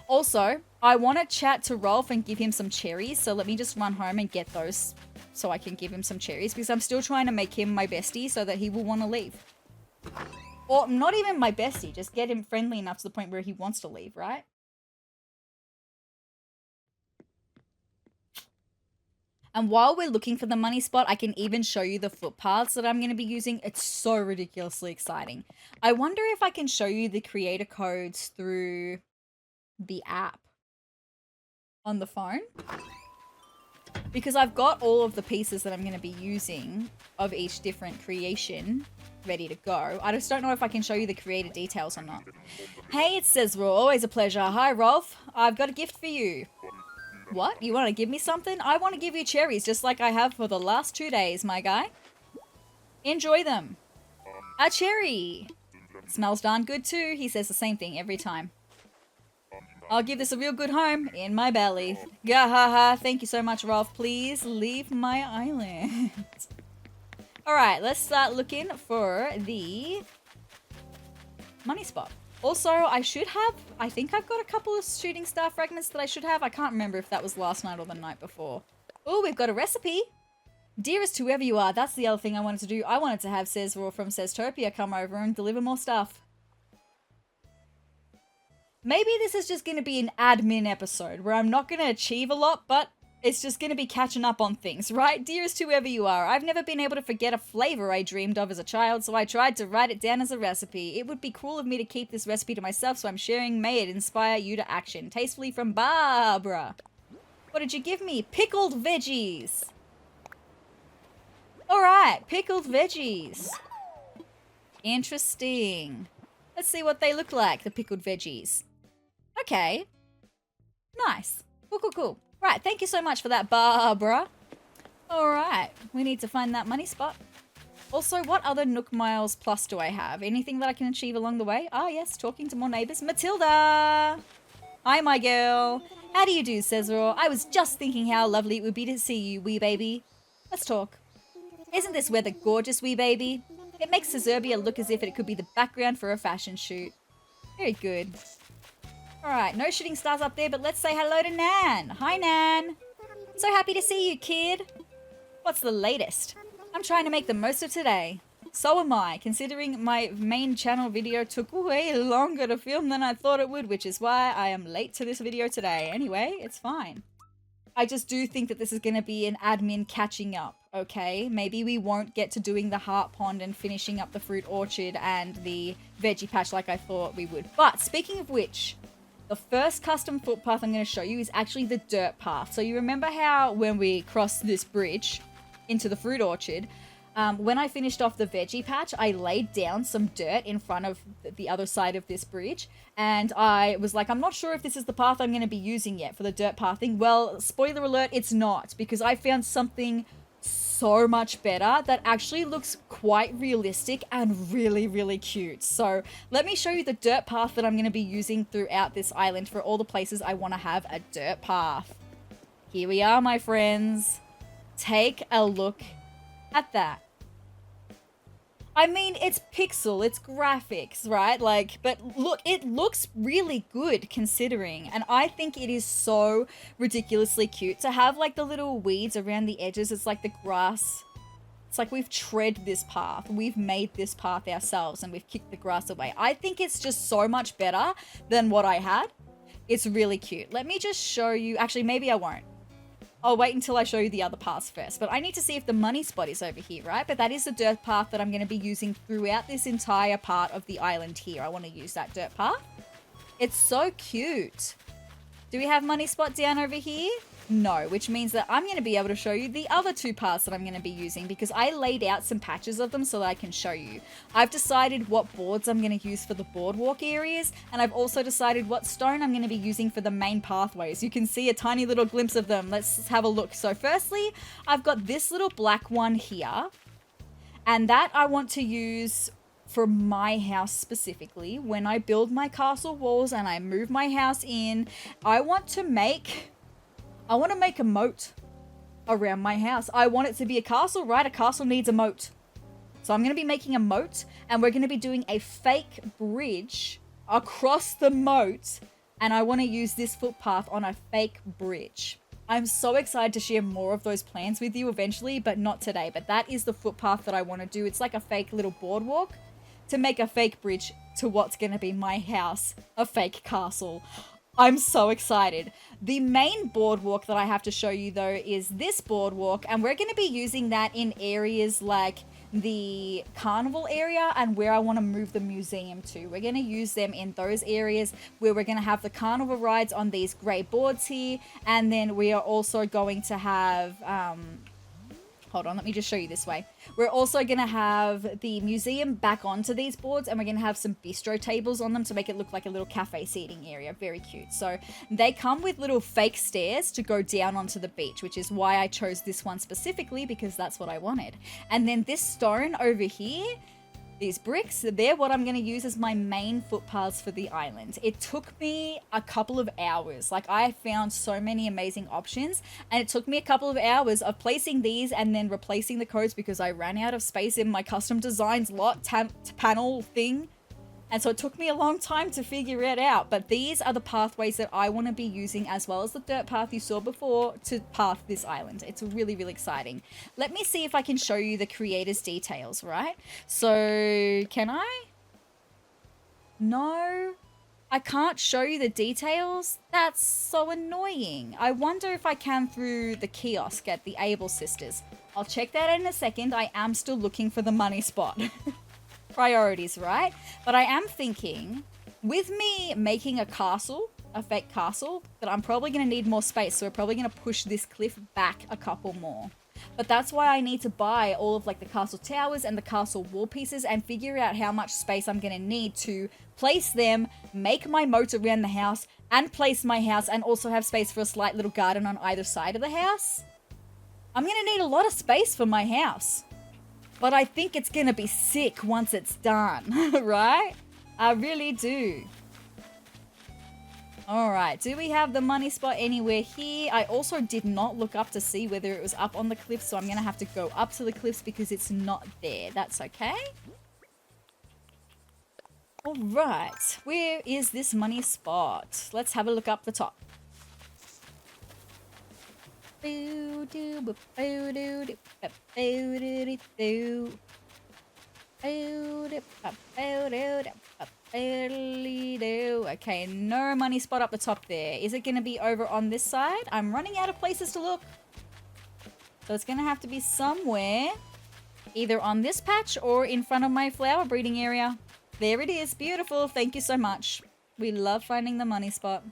Also, I want to chat to Rolf and give him some cherries. So let me just run home and get those so I can give him some cherries because I'm still trying to make him my bestie so that he will want to leave. Or not even my bestie, just get him friendly enough to the point where he wants to leave, right? And while we're looking for the money spot, I can even show you the footpaths that I'm going to be using. It's so ridiculously exciting. I wonder if I can show you the creator codes through the app on the phone. Because I've got all of the pieces that I'm going to be using of each different creation ready to go. I just don't know if I can show you the creator details or not. Hey, it's SezRawrr. Always a pleasure. Hi, Rolf. I've got a gift for you. What? You want to give me something? I want to give you cherries just like I have for the last 2 days, my guy. Enjoy them. A cherry. Smells darn good too. He says the same thing every time. I'll give this a real good home in my belly. Gahaha. Thank you so much, Rolf. Please leave my island. Alright, let's start looking for the money spot. Also, I think I've got a couple of shooting star fragments that I should have. I can't remember if that was last night or the night before. Oh, we've got a recipe. Dearest whoever you are, that's the other thing I wanted to do. I wanted to have SezRawrr from SezTopia come over and deliver more stuff. Maybe this is just going to be an admin episode where I'm not going to achieve a lot, but it's just going to be catching up on things, right? Dearest whoever you are, I've never been able to forget a flavor I dreamed of as a child, so I tried to write it down as a recipe. It would be cruel of me to keep this recipe to myself, so I'm sharing. May it inspire you to action. Tastefully from Barbara. What did you give me? Pickled veggies. All right, pickled veggies. Interesting. Let's see what they look like, the pickled veggies. Okay. Nice. Cool, cool, cool. Right, thank you so much for that, Barbara. All right, we need to find that money spot. Also, what other Nook Miles Plus do I have? Anything that I can achieve along the way? Ah, yes, talking to more neighbors. Matilda! Hi, my girl. How do you do, SezRawrr? I was just thinking how lovely it would be to see you, wee baby. Let's talk. Isn't this weather gorgeous, wee baby? It makes Sezurbia look as if it could be the background for a fashion shoot. Very good. Alright, no shooting stars up there, but let's say hello to Nan. Hi, Nan. So happy to see you, kid. What's the latest? I'm trying to make the most of today. So am I, considering my main channel video took way longer to film than I thought it would, which is why I am late to this video today. Anyway, it's fine. I just do think that this is going to be an admin catching up, okay? Maybe we won't get to doing the heart pond and finishing up the fruit orchard and the veggie patch like I thought we would. But speaking of which, the first custom footpath I'm going to show you is actually the dirt path. So you remember how when we crossed this bridge into the fruit orchard, when I finished off the veggie patch, I laid down some dirt in front of the other side of this bridge. And I was like, I'm not sure if this is the path I'm going to be using yet for the dirt pathing. Well, spoiler alert, it's not, because I found something so much better that actually looks quite realistic and really, really cute. So let me show you the dirt path that I'm going to be using throughout this island for all the places I want to have a dirt path. Here we are, my friends. Take a look at that. I mean, it's pixel, it's graphics, right? Like, but look, it looks really good considering. And I think it is so ridiculously cute to have like the little weeds around the edges. It's like the grass. It's like we've tread this path. We've made this path ourselves and we've kicked the grass away. I think it's just so much better than what I had. It's really cute. Let me just show you. Actually, maybe I won't. I'll wait until I show you the other paths first, but I need to see if the money spot is over here, right? But that is the dirt path that I'm going to be using throughout this entire part of the island here. I want to use that dirt path. It's so cute. Do we have money spot down over here? No, which means that I'm going to be able to show you the other two paths that I'm going to be using because I laid out some patches of them so that I can show you. I've decided what boards I'm going to use for the boardwalk areas, and I've also decided what stone I'm going to be using for the main pathways. You can see a tiny little glimpse of them. Let's have a look. So firstly, I've got this little black one here, and that I want to use for my house specifically. When I build my castle walls and I move my house in, I want to make a moat around my house. I want it to be a castle, right? A castle needs a moat. So I'm going to be making a moat, and we're going to be doing a fake bridge across the moat, and I want to use this footpath on a fake bridge. I'm so excited to share more of those plans with you eventually, but not today. But that is the footpath that I want to do. It's like a fake little boardwalk to make a fake bridge to what's going to be my house, a fake castle. I'm so excited. The main boardwalk that I have to show you though is this boardwalk, and we're going to be using that in areas like the carnival area and where I want to move the museum to. We're going to use them in those areas where we're going to have the carnival rides on these grey boards here, and then we are also going to have hold on, let me just show you this way. We're also going to have the museum back onto these boards, and we're going to have some bistro tables on them to make it look like a little cafe seating area. Very cute. So they come with little fake stairs to go down onto the beach, which is why I chose this one specifically, because that's what I wanted. And then this stone over here, these bricks, they're what I'm going to use as my main footpaths for the island. It took me a couple of hours. Like, I found so many amazing options, and it took me a couple of hours of placing these and then replacing the codes because I ran out of space in my custom designs lot panel thing. And so it took me a long time to figure it out. But these are the pathways that I want to be using, as well as the dirt path you saw before, to path this island. It's really, really exciting. Let me see if I can show you the creator's details, right? So, can I? No, I can't show you the details. That's so annoying. I wonder if I can through the kiosk at the Able Sisters. I'll check that in a second. I am still looking for the money spot. Priorities, right? But I am thinking, with me making a castle, a fake castle, but I'm probably going to need more space. So we're probably going to push this cliff back a couple more. But that's why I need to buy all of like the castle towers and the castle wall pieces and figure out how much space I'm going to need to place them, make my moat around the house, and place my house, and also have space for a slight little garden on either side of the house. I'm going to need a lot of space for my house. But I think it's going to be sick once it's done, right? I really do. Alright, do we have the money spot anywhere here? I also did not look up to see whether it was up on the cliff, so I'm going to have to go up to the cliffs because it's not there. That's okay. Alright, where is this money spot? Let's have a look up the top. Okay, no money spot up the top there. Is it going to be over on this side? I'm running out of places to look. So it's going to have to be somewhere, either on this patch or in front of my flower breeding area. There it is. Beautiful. Thank you so much. We love finding the money spot.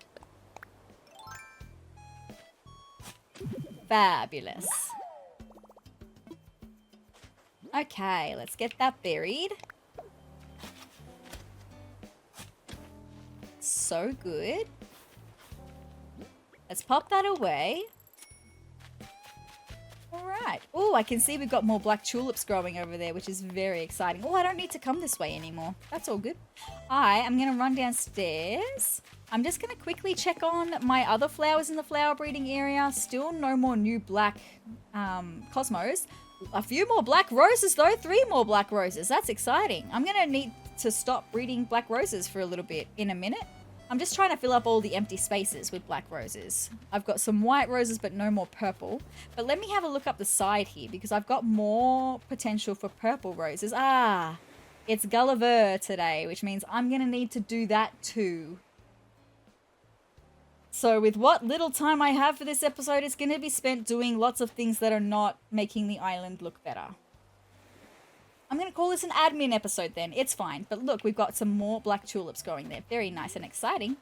Fabulous. Okay, let's get that buried. So good. Let's pop that away. Alright. Oh, I can see we've got more black tulips growing over there, which is very exciting. Oh, I don't need to come this way anymore. That's all good. I am going to run downstairs. I'm just going to quickly check on my other flowers in the flower breeding area. Still no more new black cosmos. A few more black roses though. 3 more black roses. That's exciting. I'm going to need to stop breeding black roses for a little bit in a minute. I'm just trying to fill up all the empty spaces with black roses. I've got some white roses, but no more purple. But let me have a look up the side here because I've got more potential for purple roses. Ah, it's Gulliver today, which means I'm going to need to do that too. So with what little time I have for this episode, it's going to be spent doing lots of things that are not making the island look better. I'm going to call this an admin episode then. It's fine. But look, we've got some more black tulips going there. Very nice and exciting.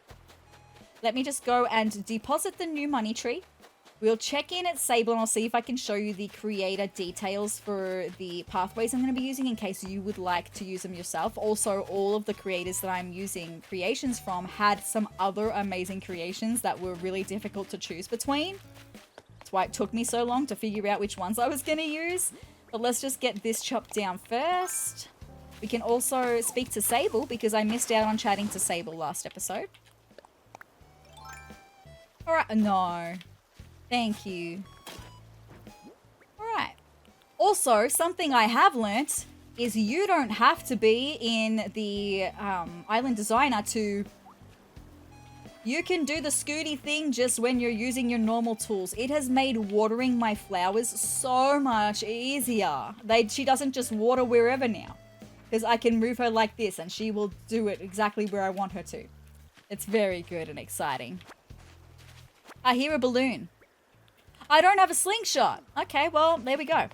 Let me just go and deposit the new money tree. We'll check in at Sable and I'll see if I can show you the creator details for the pathways I'm going to be using in case you would like to use them yourself. Also, all of the creators that I'm using creations from had some other amazing creations that were really difficult to choose between. That's why it took me so long to figure out which ones I was going to use. But let's just get this chopped down first. We can also speak to Sable because I missed out on chatting to Sable last episode. Alright, no. Thank you. Alright. Also, something I have learnt is you don't have to be in the Island Designer to... You can do the Scooty thing just when you're using your normal tools. It has made watering my flowers so much easier. She doesn't just water wherever now. Because I can move her like this and she will do it exactly where I want her to. It's very good and exciting. I hear a balloon. I don't have a slingshot. Okay, well, there we go.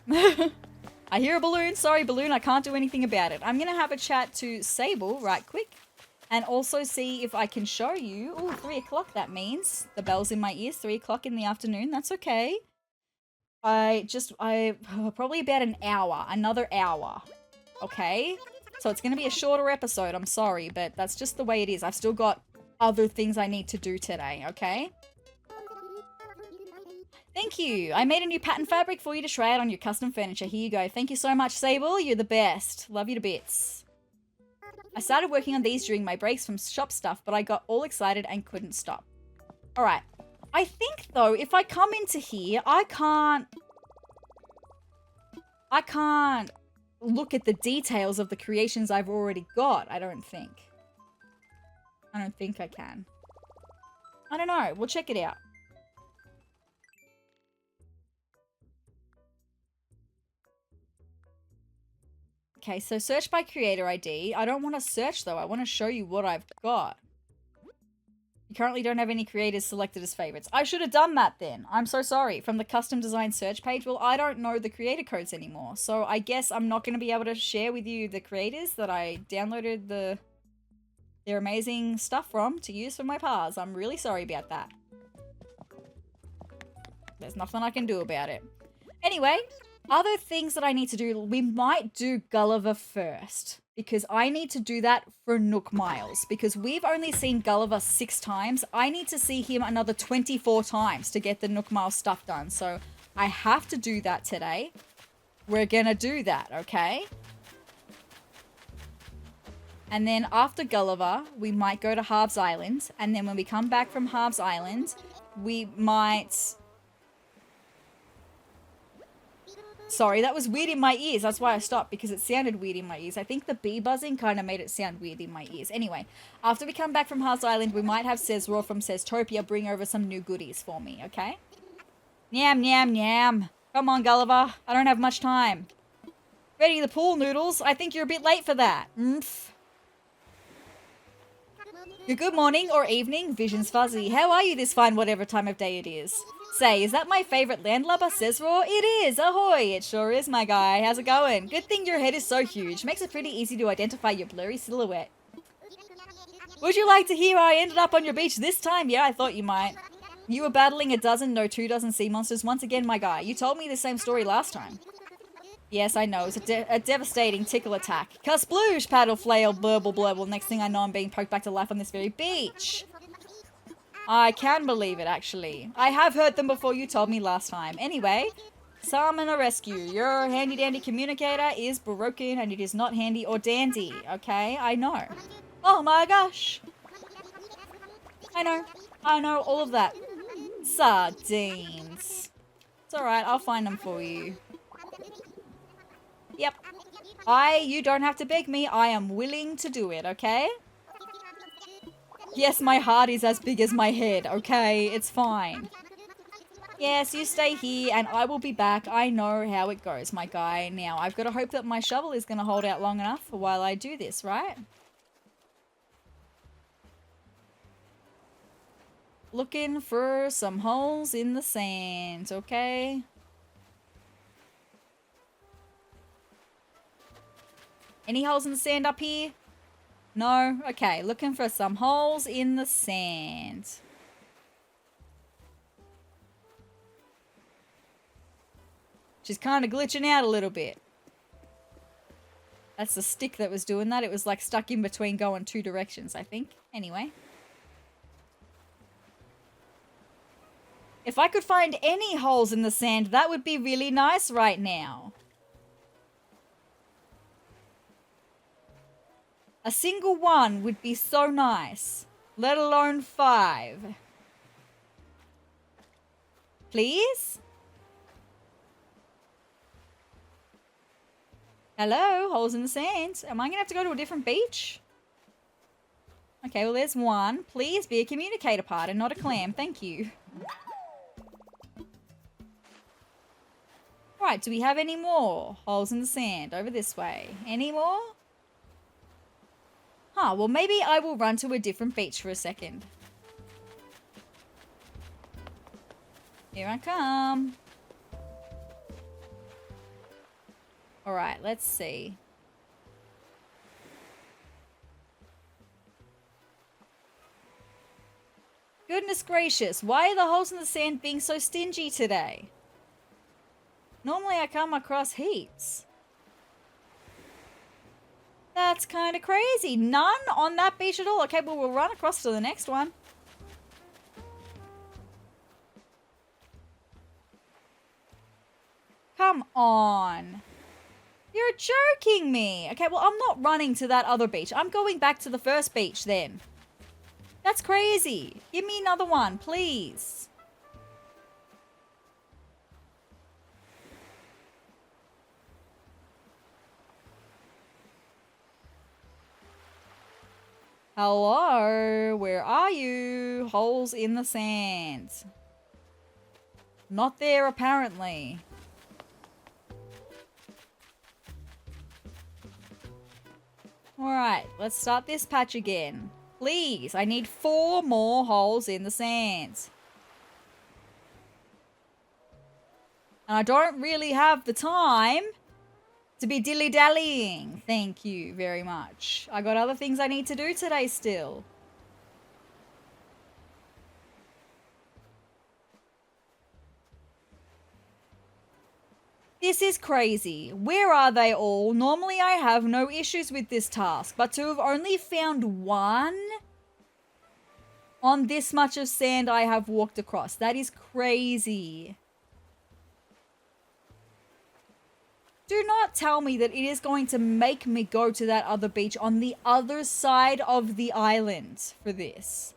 I hear a balloon. Sorry, balloon. I can't do anything about it. I'm going to have a chat to Sable right quick. And also see if I can show you. Oh, 3 o'clock, that means. The bell's in my ears, 3 o'clock in the afternoon. That's okay. Probably about an hour. Another hour. Okay? So it's going to be a shorter episode. I'm sorry, but that's just the way it is. I've still got other things I need to do today, okay? Thank you. I made a new pattern fabric for you to try out on your custom furniture. Here you go. Thank you so much, Sable. You're the best. Love you to bits. I started working on these during my breaks from shop stuff, but I got all excited and couldn't stop. Alright. I think, though, if I come into here, I can't look at the details of the creations I've already got, I don't think. I don't think I can. I don't know. We'll check it out. Okay, so search by creator ID. I don't want to search though. I want to show you what I've got. You currently don't have any creators selected as favorites. I should have done that then. I'm so sorry. From the custom design search page, well, I don't know the creator codes anymore. So I guess I'm not going to be able to share with you the creators that I downloaded the they're amazing stuff from to use for my paths. I'm really sorry about that. There's nothing I can do about it. Anyway, other things that I need to do, we might do Gulliver first. Because I need to do that for Nook Miles. Because we've only seen Gulliver 6 times. I need to see him another 24 times to get the Nook Miles stuff done. So I have to do that today. We're gonna do that, okay? And then after Gulliver, we might go to Harv's Island. And then when we come back from Harv's Island, we might... Sorry, that was weird in my ears. That's why I stopped, because it sounded weird in my ears. I think the bee buzzing kind of made it sound weird in my ears. Anyway, after we come back from Harv's Island, we might have SezRawrr from SezTopia bring over some new goodies for me, okay? Nyam, nyam, nyam. Come on, Gulliver. I don't have much time. Ready the pool, Noodles. I think you're a bit late for that. Oomph. Good morning or evening, Vision's fuzzy. How are you this fine whatever time of day it is? Say, is that my favourite landlubber, SezRawrr? It is! Ahoy! It sure is, my guy. How's it going? Good thing your head is so huge. Makes it pretty easy to identify your blurry silhouette. Would you like to hear how I ended up on your beach this time? Yeah, I thought you might. You were battling a dozen, no 2 dozen sea monsters once again, my guy. You told me the same story last time. Yes, I know. It's a devastating tickle attack. Kasploosh, paddle, flail, burble, blurble. Next thing I know, I'm being poked back to life on this very beach. I can believe it, actually. I have heard them before you told me last time. Anyway, summon a rescue. Your handy-dandy communicator is broken and it is not handy or dandy. Okay, I know. Oh my gosh. I know all of that. Sardines. It's alright, I'll find them for you. Yep. You don't have to beg me. I am willing to do it, okay? Yes, my heart is as big as my head, okay? It's fine. Yes, you stay here and I will be back. I know how it goes, my guy. Now, I've got to hope that my shovel is going to hold out long enough while I do this, right? Looking for some holes in the sand, okay? Any holes in the sand up here? No? Okay, looking for some holes in the sand. She's kind of glitching out a little bit. That's the stick that was doing that. It was like stuck in between going 2 directions, I think. Anyway. If I could find any holes in the sand, that would be really nice right now. A single one would be so nice, let alone 5. Please? Hello, holes in the sand. Am I going to have to go to a different beach? Okay, well there's one. Please be a communicator part and not a clam. Thank you. Alright, do we have any more holes in the sand over this way? Any more? Huh, well maybe I will run to a different beach for a second. Here I come. Alright, let's see. Goodness gracious, why are the holes in the sand being so stingy today? Normally I come across heaps. That's kind of crazy. None on that beach at all. Okay, well, we'll run across to the next one. Come on. You're joking me. Okay, well, I'm not running to that other beach. I'm going back to the first beach then. That's crazy. Give me another one, please. Hello, where are you? Holes in the sand. Not there, apparently. Alright, let's start this patch again. Please, I need 4 more holes in the sand. And I don't really have the time To be dilly-dallying. Thank you very much. I got other things I need to do today still. This is crazy. Where are they all? Normally I have no issues with this task, but to have only found one on this much of sand I have walked across, that is crazy. Do not tell me that it is going to make me go to that other beach on the other side of the island for this.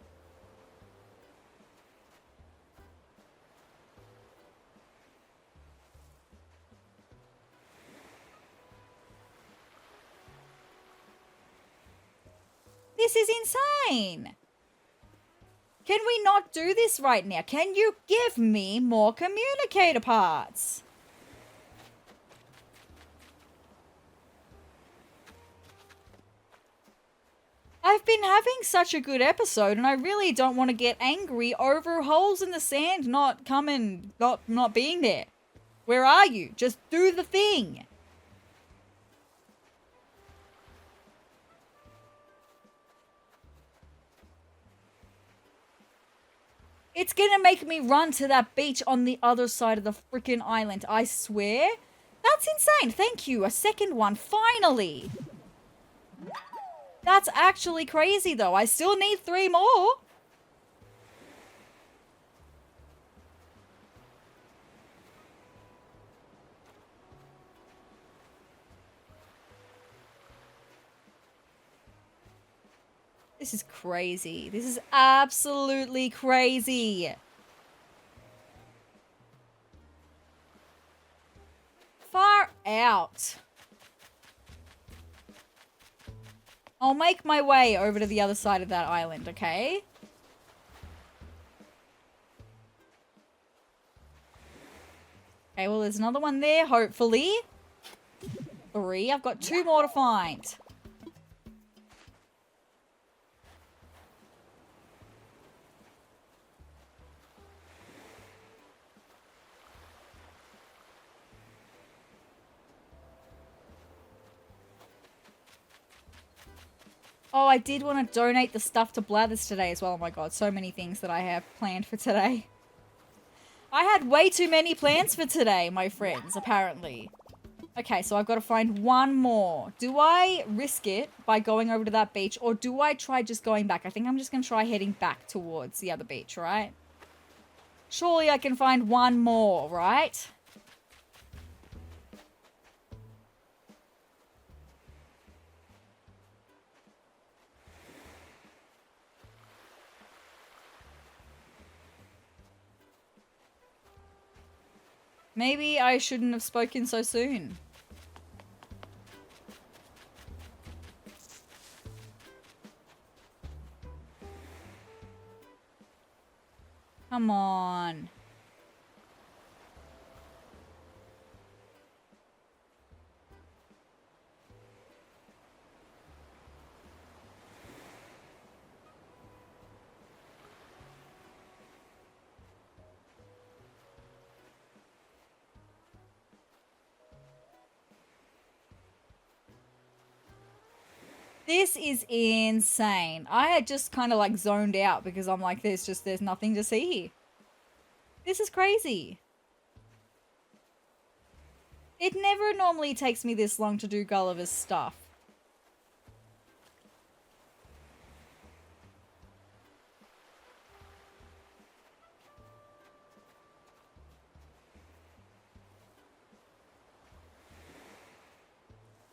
This is insane. Can we not do this right now? Can you give me more communicator parts? I've been having such a good episode and I really don't want to get angry over holes in the sand not coming, not being there. Where are you? Just do the thing. It's gonna make me run to that beach on the other side of the freaking island, I swear. That's insane. Thank you. A second one, finally. That's actually crazy, though. I still need 3 more. This is crazy. This is absolutely crazy. Far out. I'll make my way over to the other side of that island, okay? Okay, well, there's another one there, hopefully. 3. I've got 2 more to find. Oh, I did want to donate the stuff to Blathers today as well. Oh my god, so many things that I have planned for today. I had way too many plans for today, my friends, apparently. Okay, so I've got to find 1 more. Do I risk it by going over to that beach, or do I try just going back? I think I'm just going to try heading back towards the other beach, right? Surely I can find 1 more, right? Maybe I shouldn't have spoken so soon. Come on. This is insane. I had just kind of like zoned out because I'm like, there's nothing to see here. This is crazy. It never normally takes me this long to do Gulliver's stuff.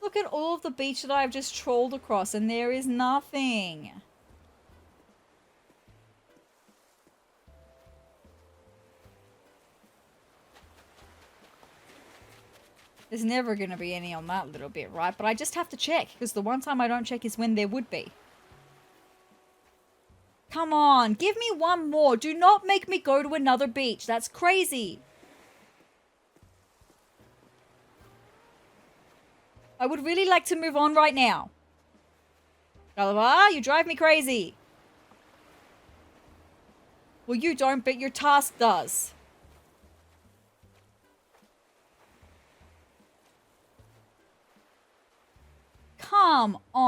Look at all of the beach that I've just trawled across and there is nothing. There's never going to be any on that little bit, right? But I just have to check because the one time I don't check is when there would be. Come on, give me 1 more. Do not make me go to another beach. That's crazy. I would really like to move on right now. Gulliver, you drive me crazy. Well, you don't, but your task does.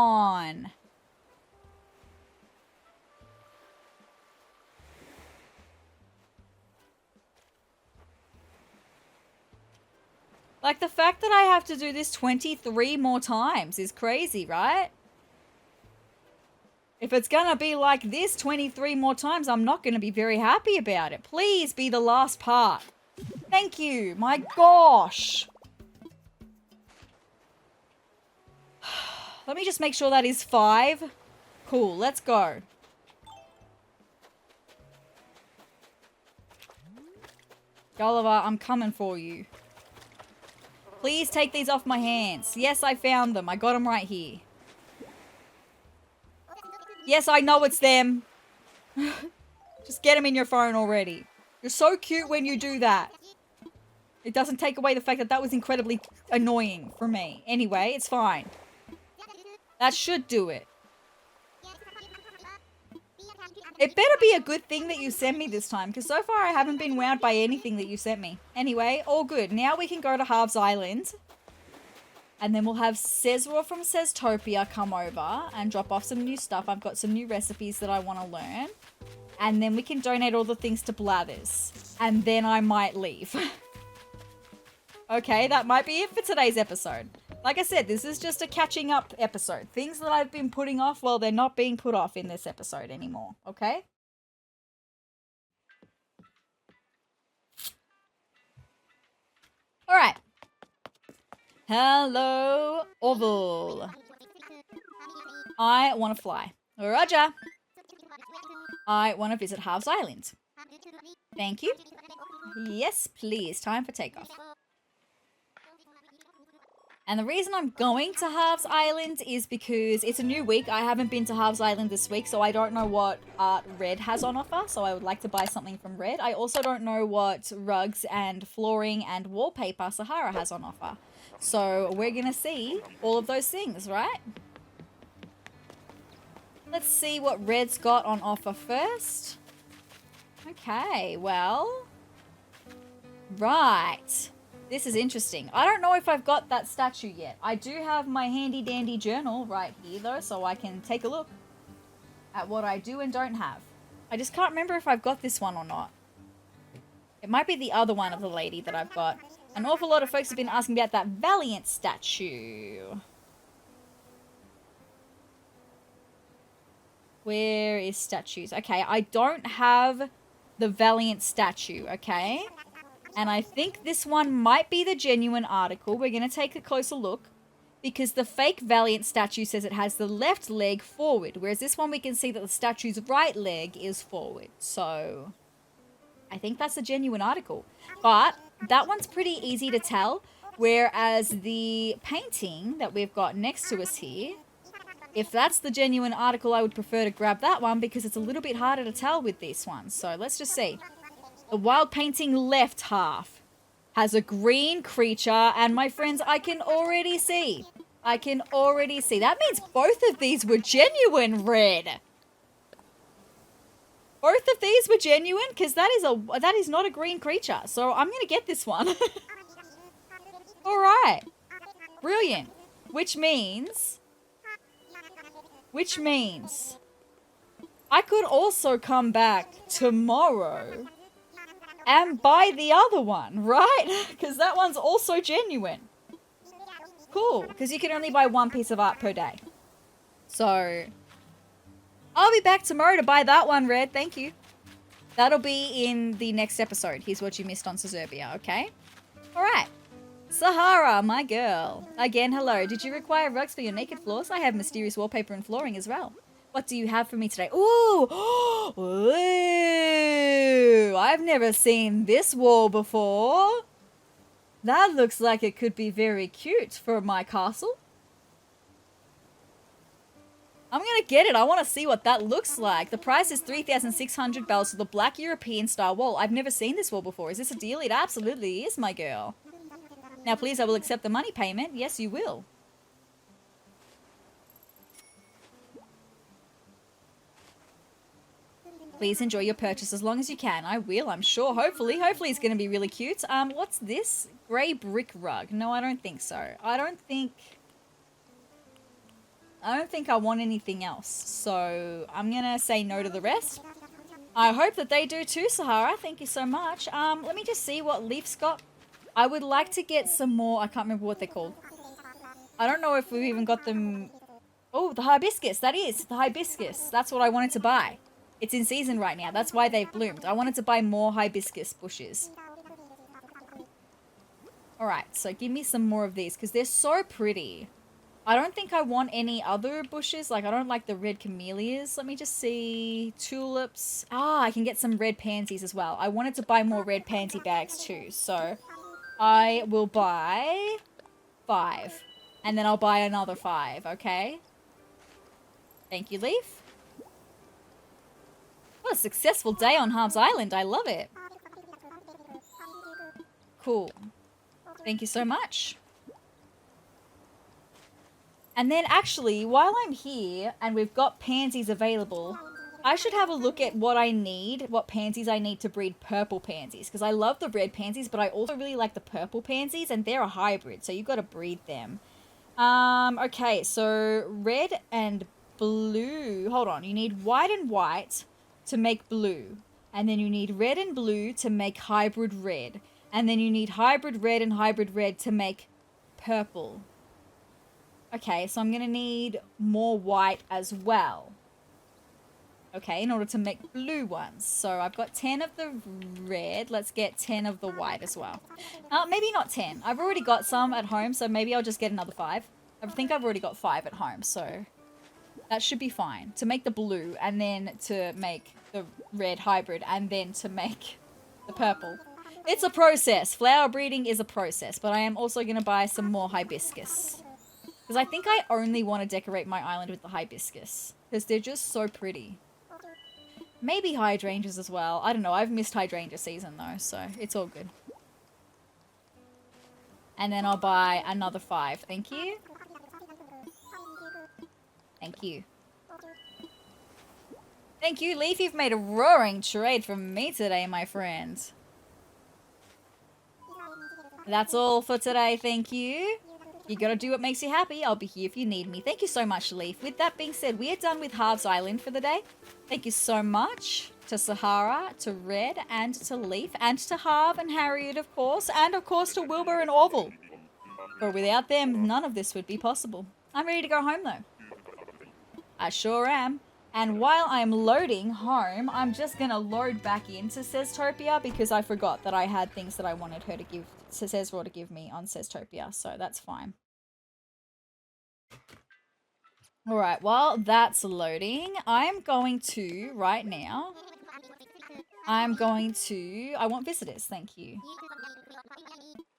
on. Like, the fact that I have to do this 23 more times is crazy, right? If it's gonna be like this 23 more times, I'm not gonna be very happy about it. Please be the last part. Thank you. My gosh. Let me just make sure that is 5. Cool, let's go. Gulliver, I'm coming for you. Please take these off my hands. Yes, I found them. I got them right here. Yes, I know it's them. Just get them in your phone already. You're so cute when you do that. It doesn't take away the fact that that was incredibly annoying for me. Anyway, it's fine. That should do it. It better be a good thing that you sent me this time, because so far I haven't been wowed by anything that you sent me. Anyway, all good. Now we can go to Harv's Island. And then we'll have SezRawrr from SezTopia come over and drop off some new stuff. I've got some new recipes that I want to learn. And then we can donate all the things to Blathers. And then I might leave. Okay, that might be it for today's episode. Like I said, this is just a catching up episode. Things that I've been putting off, well, they're not being put off in this episode anymore. Okay? Alright. Hello, Oval. I want to fly. Roger. I want to visit Harv's Island. Thank you. Yes, please. Time for takeoff. And the reason I'm going to Harv's Island is because it's a new week. I haven't been to Harv's Island this week, so I don't know what art Red has on offer. So I would like to buy something from Red. I also don't know what rugs and flooring and wallpaper Sahara has on offer. So we're going to see all of those things, right? Let's see what Red's got on offer first. Okay, well. Right. This is interesting. I don't know if I've got that statue yet. I do have my handy dandy journal right here though, so I can take a look at what I do and don't have. I just can't remember if I've got this one or not. It might be the other one of the lady that I've got. An awful lot of folks have been asking about that Valiant statue. Where is statues? Okay, I don't have the Valiant statue, okay? And I think this one might be the genuine article. We're going to take a closer look because the fake Valiant statue says it has the left leg forward, whereas this one we can see that the statue's right leg is forward. So I think that's a genuine article. But that one's pretty easy to tell, whereas the painting that we've got next to us here, if that's the genuine article, I would prefer to grab that one because it's a little bit harder to tell with this one. So let's just see. The wild painting left half has a green creature, and my friends, I can already see. That means both of these were genuine, Red. Both of these were genuine, because that is not a green creature. So I'm going to get this one. All right. Brilliant. Which means I could also come back tomorrow and buy the other one, right? Because that one's also genuine. Cool, because you can only buy one piece of art per day. So I'll be back tomorrow to buy that one, Red. Thank you. That'll be in the next episode. Here's what you missed on Sezurbia, okay? All right. Sahara, my girl. Again, hello. Did you require rugs for your naked floors? I have mysterious wallpaper and flooring as well. What do you have for me today? Ooh! Ooh! I've never seen this wall before. That looks like it could be very cute for my castle. I'm gonna get it. I want to see what that looks like. The price is 3,600 bells for the black European style wall. I've never seen this wall before. Is this a deal? It absolutely is, my girl. Now, please, I will accept the money payment. Yes, you will. Please enjoy your purchase as long as you can. I will, I'm sure. Hopefully it's going to be really cute. What's this? Grey brick rug. No, I don't think so. I don't think I don't think I want anything else. So I'm going to say no to the rest. I hope that they do too, Sahara. Thank you so much. Let me just see what Leaf's got. I would like to get some more. I can't remember what they're called. I don't know if we've even got them. Oh, the hibiscus. That is the hibiscus. That's what I wanted to buy. It's in season right now. That's why they've bloomed. I wanted to buy more hibiscus bushes. All right, so give me some more of these because they're so pretty. I don't think I want any other bushes. Like, I don't like the red camellias. Let me just see. Tulips. Ah, I can get some red pansies as well. I wanted to buy more red pansy bags too. So I will buy 5. And then I'll buy another 5, okay? Thank you, Leaf. What a successful day on Harv's Island. I love it. Cool. Thank you so much. And then actually, while I'm here and we've got pansies available, I should have a look at what I need, what pansies I need to breed purple pansies. Because I love the red pansies, but I also really like the purple pansies, and they're a hybrid, so you've got to breed them. Okay, so red and blue. Hold on, you need white and white to make blue. And then you need red and blue to make hybrid red. And then you need hybrid red and hybrid red to make purple. Okay, so I'm going to need more white as well. Okay, in order to make blue ones. So I've got 10 of the red. Let's get 10 of the white as well. Maybe not 10. I've already got some at home, so maybe I'll just get another 5. I think I've already got 5 at home, so that should be fine. To make the blue, and then to make the red hybrid, and then to make the purple. It's a process. Flower breeding is a process, but I am also going to buy some more hibiscus. Because I think I only want to decorate my island with the hibiscus. Because they're just so pretty. Maybe hydrangeas as well. I don't know. I've missed hydrangea season though, so it's all good. And then I'll buy another 5. Thank you. Thank you. Thank you, Leaf. You've made a roaring trade from me today, my friend. That's all for today. Thank you. You gotta do what makes you happy. I'll be here if you need me. Thank you so much, Leaf. With that being said, we are done with Harv's Island for the day. Thank you so much to Sahara, to Red, and to Leaf, and to Harv and Harriet, of course, and of course to Wilbur and Orville. For without them, none of this would be possible. I'm ready to go home, though. I sure am. And while I'm loading home, I'm just gonna load back into SezTopia because I forgot that I had things that I wanted her to give, SezRawrr to give me on SezTopia, so that's fine. Alright, while that's loading, I'm going to, right now, I want visitors, thank you.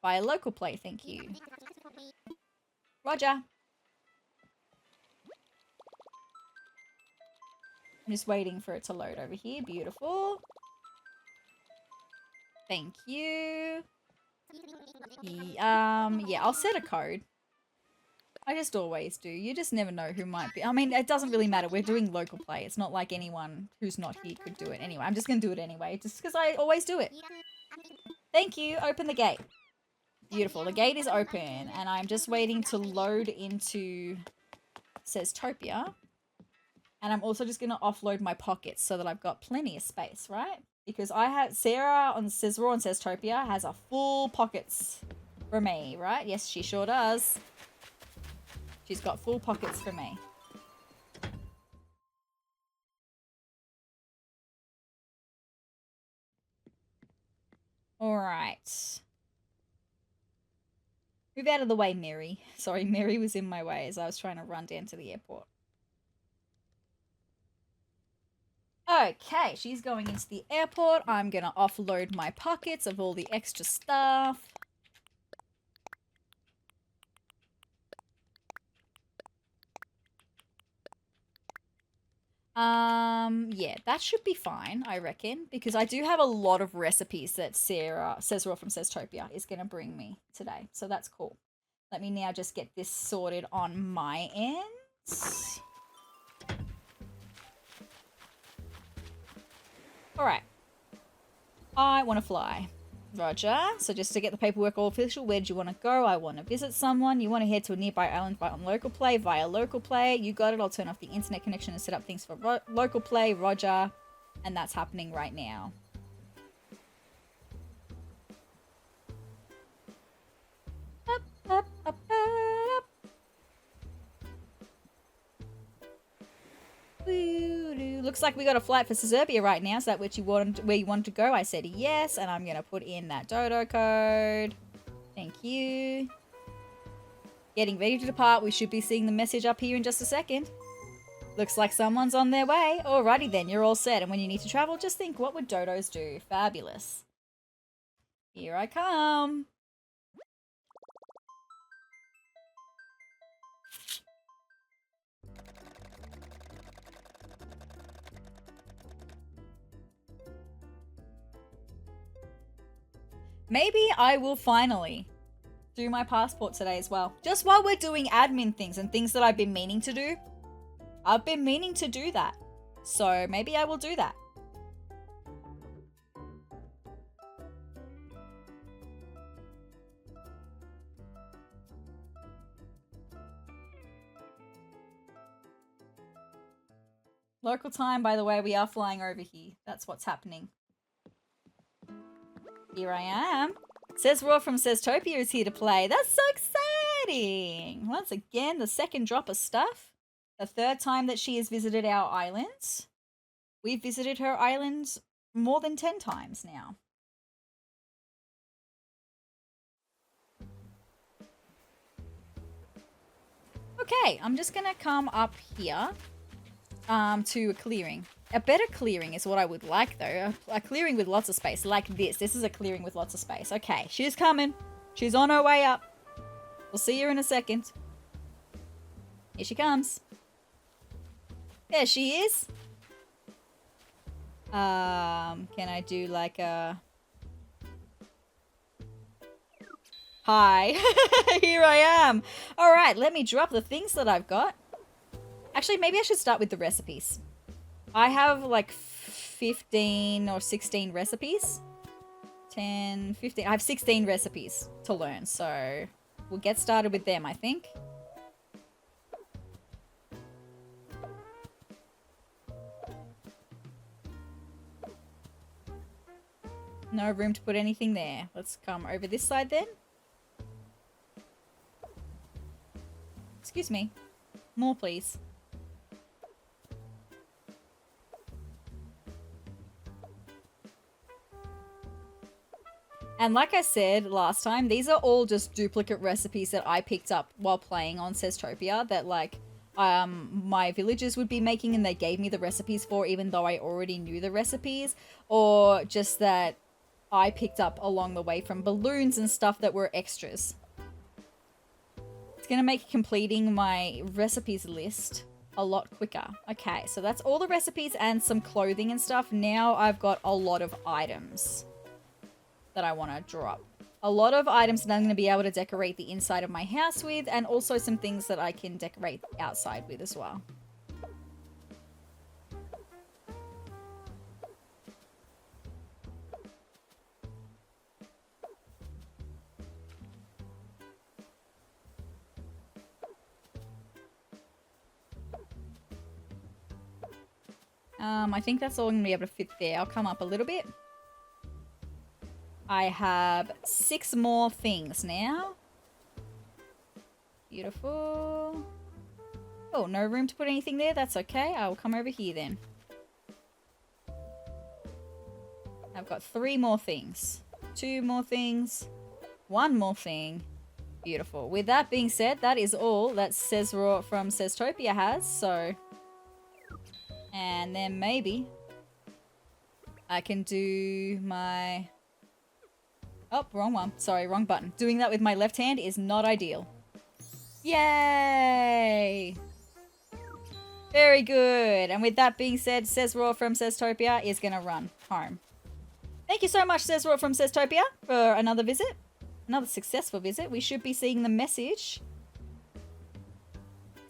Buy a local play, thank you. Roger. I'm just waiting for it to load over here. Beautiful. Thank you. Yeah, I'll set a code. I just always do. You just never know who might be. I mean, it doesn't really matter. We're doing local play. It's not like anyone who's not here could do it anyway. I'm just going to do it anyway, just because I always do it. Thank you. Open the gate. Beautiful. The gate is open, and I'm just waiting to load into SezTopia. And I'm also just going to offload my pockets so that I've got plenty of space, right? Because I have Sarah on SezRawrr and SezTopia has a full pockets for me, right? Yes, she sure does. She's got full pockets for me. All right. Move out of the way, Mary. Sorry, Mary was in my way as I was trying to run down to the airport. Okay, she's going into the airport. I'm going to offload my pockets of all the extra stuff. Yeah, that should be fine, I reckon, because I do have a lot of recipes that SezRawrr from SezTopia is going to bring me today, so that's cool. Let me now just get this sorted on my end. Alright. I want to fly. Roger. So just to get the paperwork all official, where do you want to go? I want to visit someone. You want to head to a nearby island via local play. You got it. I'll turn off the internet connection and set up things for local play. Roger. And that's happening right now. Up, up, up, up. Looks like we got a flight for Sezurbia right now. Is that where you wanted to go? I said yes, and I'm gonna put in that dodo code. Thank you. Getting ready to depart. We should be seeing the message up here in just a second. Looks like someone's on their way. Alrighty then, you're all set. And when you need to travel, just think, what would dodos do? Fabulous. Here I come. Maybe I will finally do my passport today as well. Just while we're doing admin things and things that I've been meaning to do. I've been meaning to do that. So maybe I will do that. Local time, by the way, we are flying over here. That's what's happening. Here I am. SezRawrr from SezTopia is here to play. That's so exciting. Once again, the second drop of stuff. The third time that she has visited our islands. We've visited her islands more than 10 times now. Okay, I'm just going to come up here to a clearing. A better clearing is what I would like, though. A clearing with lots of space, like this. This is a clearing with lots of space. Okay, she's coming. She's on her way up. We'll see her in a second. Here she comes. There she is. Can I do like a... Hi. Here I am. All right, let me drop the things that I've got. Actually, maybe I should start with the recipes. I have like 15 or 16 recipes. 10, 15. I have 16 recipes to learn, so we'll get started with them, I think. No room to put anything there. Let's come over this side then. Excuse me. More, please. And like I said last time, these are all just duplicate recipes that I picked up while playing on SezTopia that like my villagers would be making and they gave me the recipes for, even though I already knew the recipes, or just that I picked up along the way from balloons and stuff that were extras. It's going to make completing my recipes list a lot quicker. Okay, so that's all the recipes and some clothing and stuff. Now I've got a lot of items that I want to drop. A lot of items that I'm going to be able to decorate the inside of my house with, and also some things that I can decorate outside with as well. I think that's all I'm going to be able to fit there. I'll come up a little bit. I have 6 more things now. Beautiful. Oh, no room to put anything there? That's okay. I will come over here then. I've got 3 more things. 2 more things. 1 more thing. Beautiful. With that being said, that is all that SezRawrr from SezTopia has, so... And then maybe I can do my... Oh, wrong one. Sorry, wrong button. Doing that with my left hand is not ideal. Yay! Very good. And with that being said, SezRawrr from SezTopia is going to run home. Thank you so much, SezRawrr from SezTopia, for another visit. Another successful visit. We should be seeing the message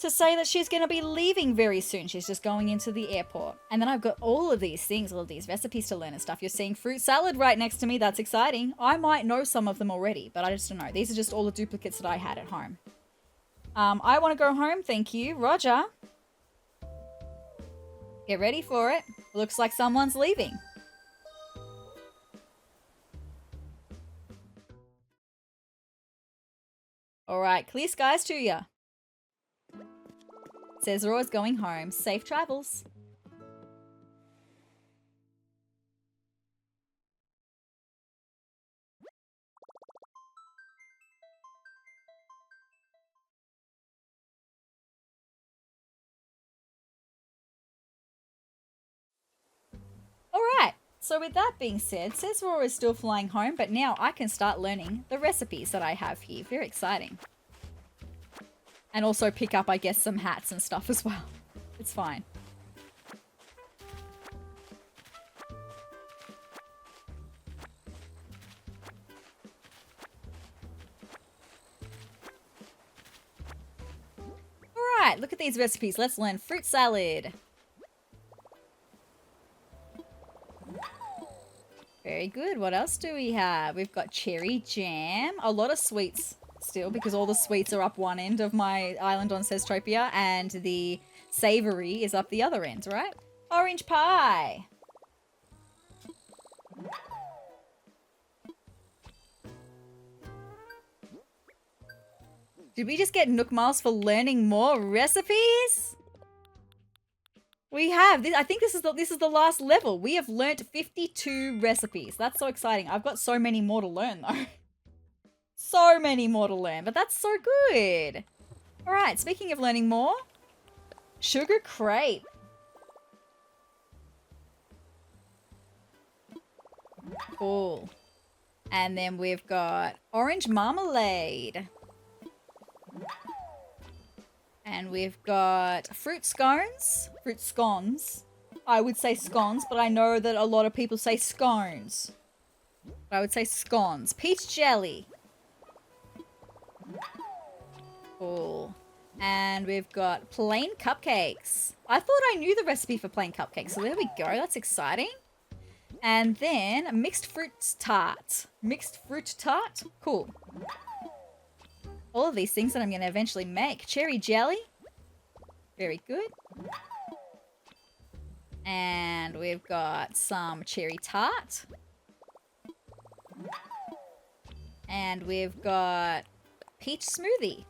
to say that she's going to be leaving very soon. She's just going into the airport. And then I've got all of these things, all of these recipes to learn and stuff. You're seeing fruit salad right next to me. That's exciting. I might know some of them already, but I just don't know. These are just all the duplicates that I had at home. I want to go home. Thank you. Roger. Get ready for it. Looks like someone's leaving. All right. Clear skies to ya. SezRawrr is going home. Safe travels. Alright, so with that being said, SezRawrr is still flying home, but now I can start learning the recipes that I have here. Very exciting. And also pick up, I guess, some hats and stuff as well. It's fine. Alright, look at these recipes. Let's learn fruit salad. Very good. What else do we have? We've got cherry jam. A lot of sweets still, because all the sweets are up one end of my island on SezTopia, and the savory is up the other end, right? Orange pie. Did we just get Nook Miles for learning more recipes? We have. I think this is the last level. We have learnt 52 recipes. That's so exciting. I've got so many more to learn though. So many more to learn, but that's so good. All right, speaking of learning more, sugar crepe. Cool. And then we've got orange marmalade. And we've got fruit scones. Fruit scones. I would say scones, but I know that a lot of people say scones. But I would say scones. Peach jelly. Cool. And we've got plain cupcakes. I thought I knew the recipe for plain cupcakes, so there we go. That's exciting. And then mixed fruit tart. Mixed fruit tart? Cool. All of these things that I'm going to eventually make. Cherry jelly. Very good. And we've got some cherry tart. And we've got peach smoothie.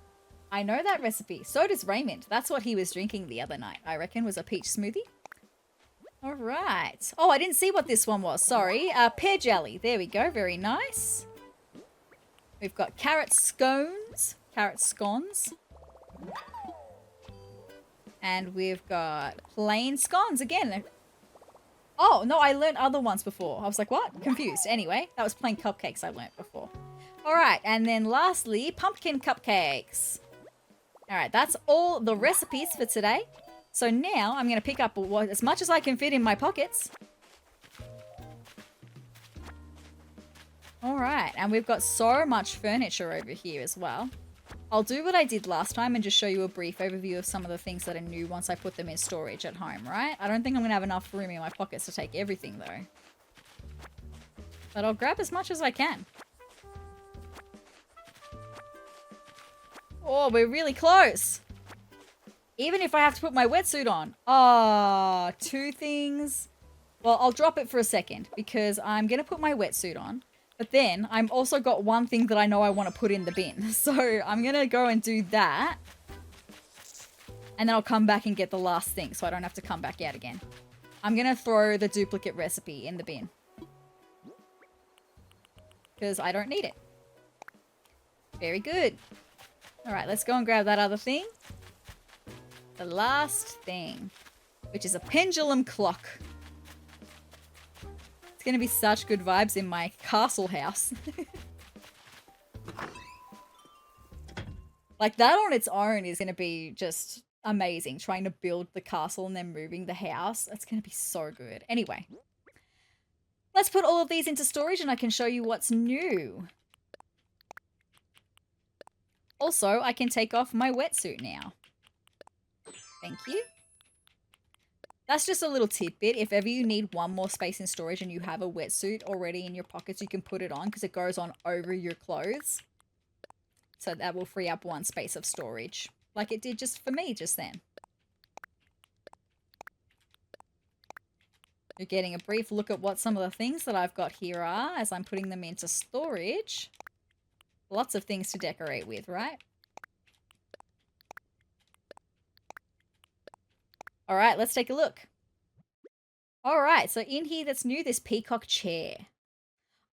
I know that recipe. So does Raymond. That's what he was drinking the other night, I reckon, was a peach smoothie. All right. Oh, I didn't see what this one was. Sorry. Pear jelly. There we go. Very nice. We've got carrot scones. Carrot scones. And we've got plain scones again. Oh, no, I learned other ones before. I was like, what? Confused. Anyway, that was plain cupcakes I learned before. All right, and then lastly, pumpkin cupcakes. All right, that's all the recipes for today. So now I'm going to pick up as much as I can fit in my pockets. All right, and we've got so much furniture over here as well. I'll do what I did last time and just show you a brief overview of some of the things that are new once I put them in storage at home, right? I don't think I'm going to have enough room in my pockets to take everything though. But I'll grab as much as I can. Oh, we're really close. Even if I have to put my wetsuit on. Ah, two things. Well, I'll drop it for a second because I'm going to put my wetsuit on. But then I'm also got one thing that I know I want to put in the bin. So I'm going to go and do that. And then I'll come back and get the last thing so I don't have to come back out again. I'm going to throw the duplicate recipe in the bin. Because I don't need it. Very good. All right, let's go and grab that other thing. The last thing, which is a pendulum clock. It's going to be such good vibes in my castle house. Like that on its own is going to be just amazing. Trying to build the castle and then moving the house. It's going to be so good. Anyway, let's put all of these into storage and I can show you what's new. Also, I can take off my wetsuit now. Thank you. That's just a little tidbit. If ever you need one more space in storage and you have a wetsuit already in your pockets, you can put it on because it goes on over your clothes. So that will free up one space of storage. Like it did just for me just then. You're getting a brief look at what some of the things that I've got here are as I'm putting them into storage. Lots of things to decorate with, right? All right, let's take a look. All right, so in here that's new, this peacock chair.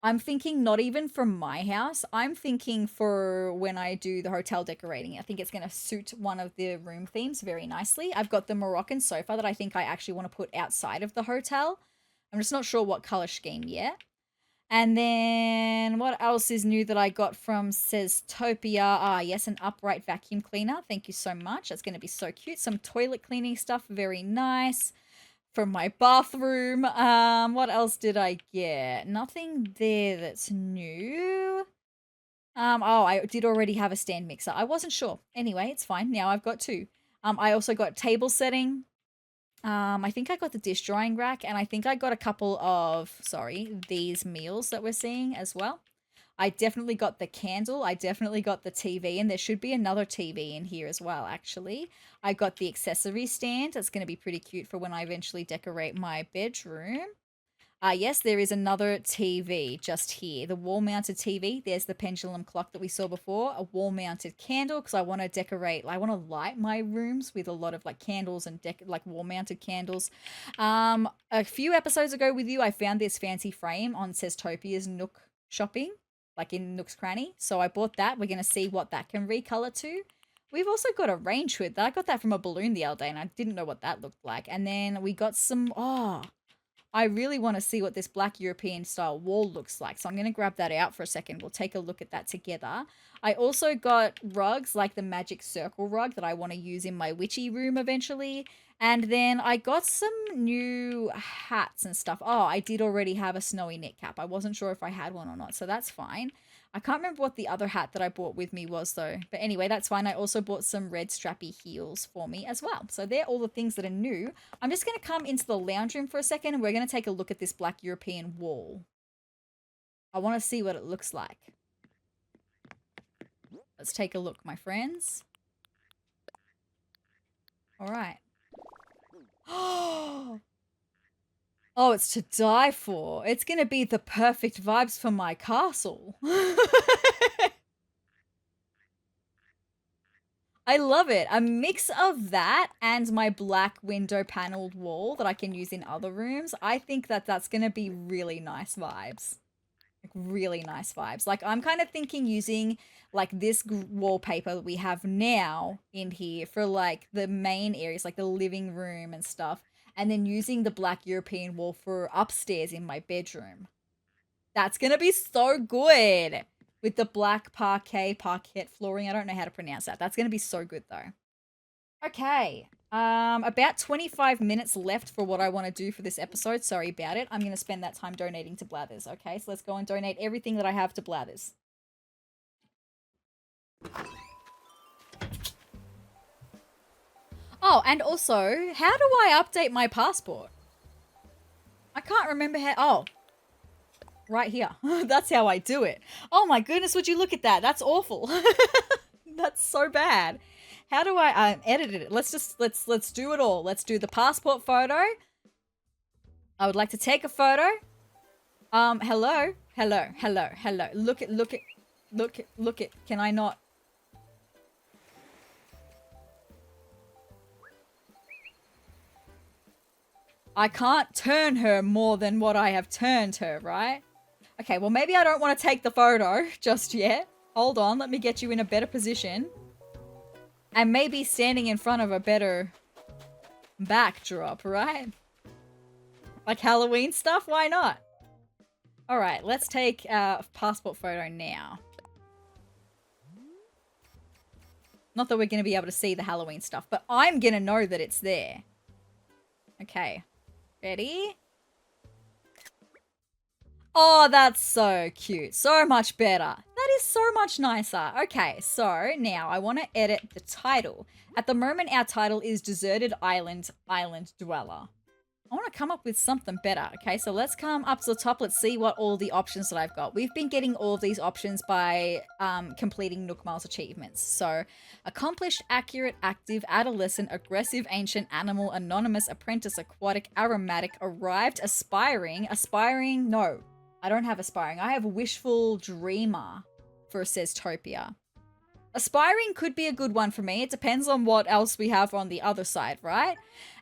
I'm thinking not even from my house. I'm thinking for when I do the hotel decorating. I think it's going to suit one of the room themes very nicely. I've got the Moroccan sofa that I think I actually want to put outside of the hotel. I'm just not sure what color scheme yet. And then what else is new that I got from SezTopia? Ah, yes, an upright vacuum cleaner. Thank you so much. That's going to be so cute. Some toilet cleaning stuff. Very nice. From my bathroom. What else did I get? Nothing there that's new. Oh, I did already have a stand mixer. I wasn't sure. Anyway, it's fine. Now I've got two. I also got table setting. I think I got the dish drying rack, and I think I got a couple of, these meals that we're seeing as well. I definitely got the candle. I definitely got the TV, and there should be another TV in here as well, actually. I got the accessory stand. That's going to be pretty cute for when I eventually decorate my bedroom. Yes, there is another TV just here. The wall-mounted TV. There's the pendulum clock that we saw before. A wall-mounted candle because I want to decorate. I want to light my rooms with a lot of like candles and like wall-mounted candles. A few episodes ago with you, I found this fancy frame on SezTopia's Nook shopping, like in Nook's Cranny. So I bought that. We're going to see what that can recolor to. We've also got a range hood. I got that from a balloon the other day and I didn't know what that looked like. And then we got some, I really want to see what this black European style wall looks like. So I'm going to grab that out for a second. We'll take a look at that together. I also got rugs like the magic circle rug that I want to use in my witchy room eventually. And then I got some new hats and stuff. Oh, I did already have a snowy knit cap. I wasn't sure if I had one or not, so that's fine. I can't remember what the other hat that I bought with me was though. But anyway, that's fine. I also bought some red strappy heels for me as well. So they're all the things that are new. I'm just going to come into the lounge room for a second and we're going to take a look at this black European wall. I want to see what it looks like. Let's take a look, my friends. All right. Oh, it's to die for. It's going to be the perfect vibes for my castle. I love it. A mix of that and my black window paneled wall that I can use in other rooms. I think that that's going to be really nice vibes. Like really nice vibes. Like I'm kind of thinking using like this wallpaper that we have now in here for like the main areas, like the living room and stuff. And then using the black European wall for upstairs in my bedroom. That's going to be so good. With the black parquet flooring. I don't know how to pronounce that. That's going to be so good though. Okay. About 25 minutes left for what I want to do for this episode. Sorry about it. I'm going to spend that time donating to Blathers. Okay, so let's go and donate everything that I have to Blathers. Oh, and also, how do I update my passport? I can't remember how. Oh, right here. That's how I do it. Oh my goodness, would you look at that? That's awful. That's so bad. How do I edit it? Let's do it all. Let's do the passport photo. I would like to take a photo. Hello. Look it. Can I not? I can't turn her more than what I have turned her, right? Okay, well maybe I don't want to take the photo just yet. Hold on, let me get you in a better position. And maybe standing in front of a better backdrop, right? Like Halloween stuff, why not? Alright, let's take a passport photo now. Not that we're going to be able to see the Halloween stuff, but I'm going to know that it's there. Okay. Ready? Oh, that's so cute. So much better. That that is so much nicer. Okay, so now I want to edit the title. At the moment, our title is Deserted Island Dweller. I want to come up with something better. Okay, so let's come up to the top. Let's see what all the options that I've got. We've been getting all of these options by completing Nook Miles achievements. So, accomplished, accurate, active, adolescent, aggressive, ancient, animal, anonymous, apprentice, aquatic, aromatic, arrived, aspiring, no, I don't have aspiring. I have wishful dreamer for SezTopia. Aspiring could be a good one for me. It depends on what else we have on the other side, right?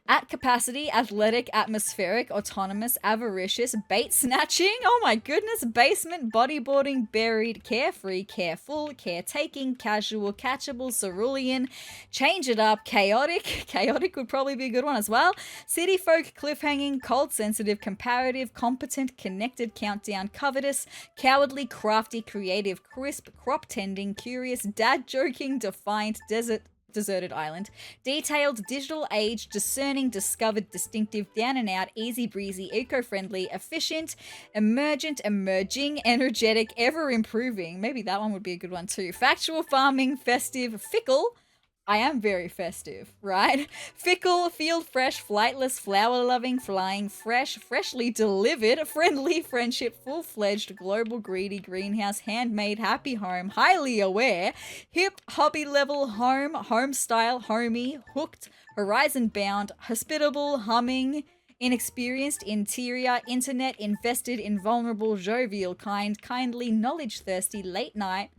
At capacity, athletic, atmospheric, autonomous, avaricious, bait snatching, oh my goodness, basement, bodyboarding, buried, carefree, careful, caretaking, casual, catchable, cerulean, change it up, chaotic, chaotic would probably be a good one as well, city folk, cliffhanging, cold sensitive, comparative, competent, connected, countdown, covetous, cowardly, crafty, creative, crisp, crop tending, curious, dad joking, defiant, deserted island, detailed, digital age, discerning, discovered, distinctive, down and out, easy breezy, eco-friendly, efficient, emergent, emerging, energetic, ever improving. Maybe that one would be a good one too. Factual, farming, festive, fickle. I am very festive, right? Fickle, field fresh, flightless, flower-loving, flying, fresh, freshly delivered, friendly, friendship, full-fledged, global, greedy, greenhouse, handmade, happy home, highly aware, hip, hobby-level, home style, homey, hooked, horizon-bound, hospitable, humming, inexperienced, interior, internet, invested, invulnerable, jovial, kind, kindly, knowledge-thirsty, late night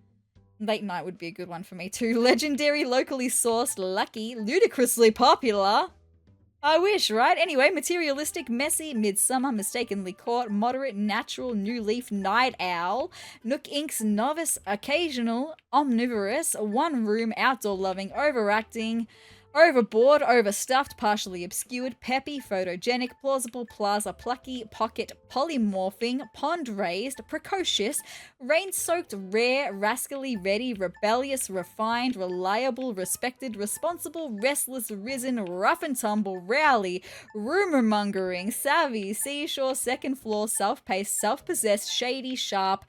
would be a good one for me too. Legendary, locally sourced, lucky, ludicrously popular. I wish, right? Anyway, materialistic, messy, midsummer, mistakenly caught, moderate, natural, new leaf, night owl, Nook Inks, novice, occasional, omnivorous, one room, outdoor loving, overacting, overboard, overstuffed, partially obscured, peppy, photogenic, plausible, plaza, plucky, pocket, polymorphing, pond raised, precocious, rain-soaked, rare, rascally, ready, rebellious, refined, reliable, respected, responsible, restless, risen, rough and tumble, rowdy, rumor-mongering, savvy, seashore, second floor, self-paced, self-possessed, shady, sharp,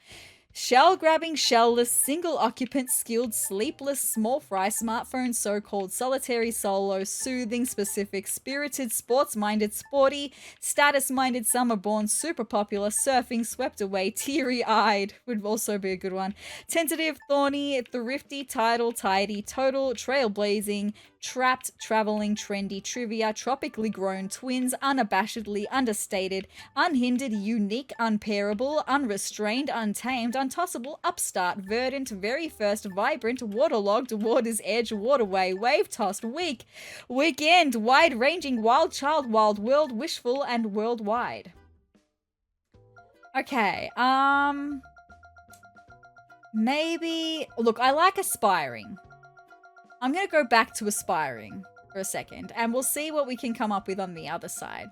shell-grabbing, shellless, single-occupant, skilled, sleepless, small fry, smartphone, so-called, solitary, solo, soothing, specific, spirited, sports-minded, sporty, status-minded, summer-born, super popular, surfing, swept away, teary-eyed would also be a good one. Tentative, thorny, thrifty, tidal, tidy, total, trailblazing, trapped, traveling, trendy, trivia, tropically grown, twins, unabashedly, understated, unhindered, unique, unpairable, unrestrained, untamed, untossable, upstart, verdant, very first, vibrant, waterlogged, water's edge, waterway, wave-tossed, weak, weekend, wide-ranging, wild child, wild world, wishful, and worldwide. Okay, maybe, look, I like aspiring. I'm going to go back to aspiring for a second, and we'll see what we can come up with on the other side.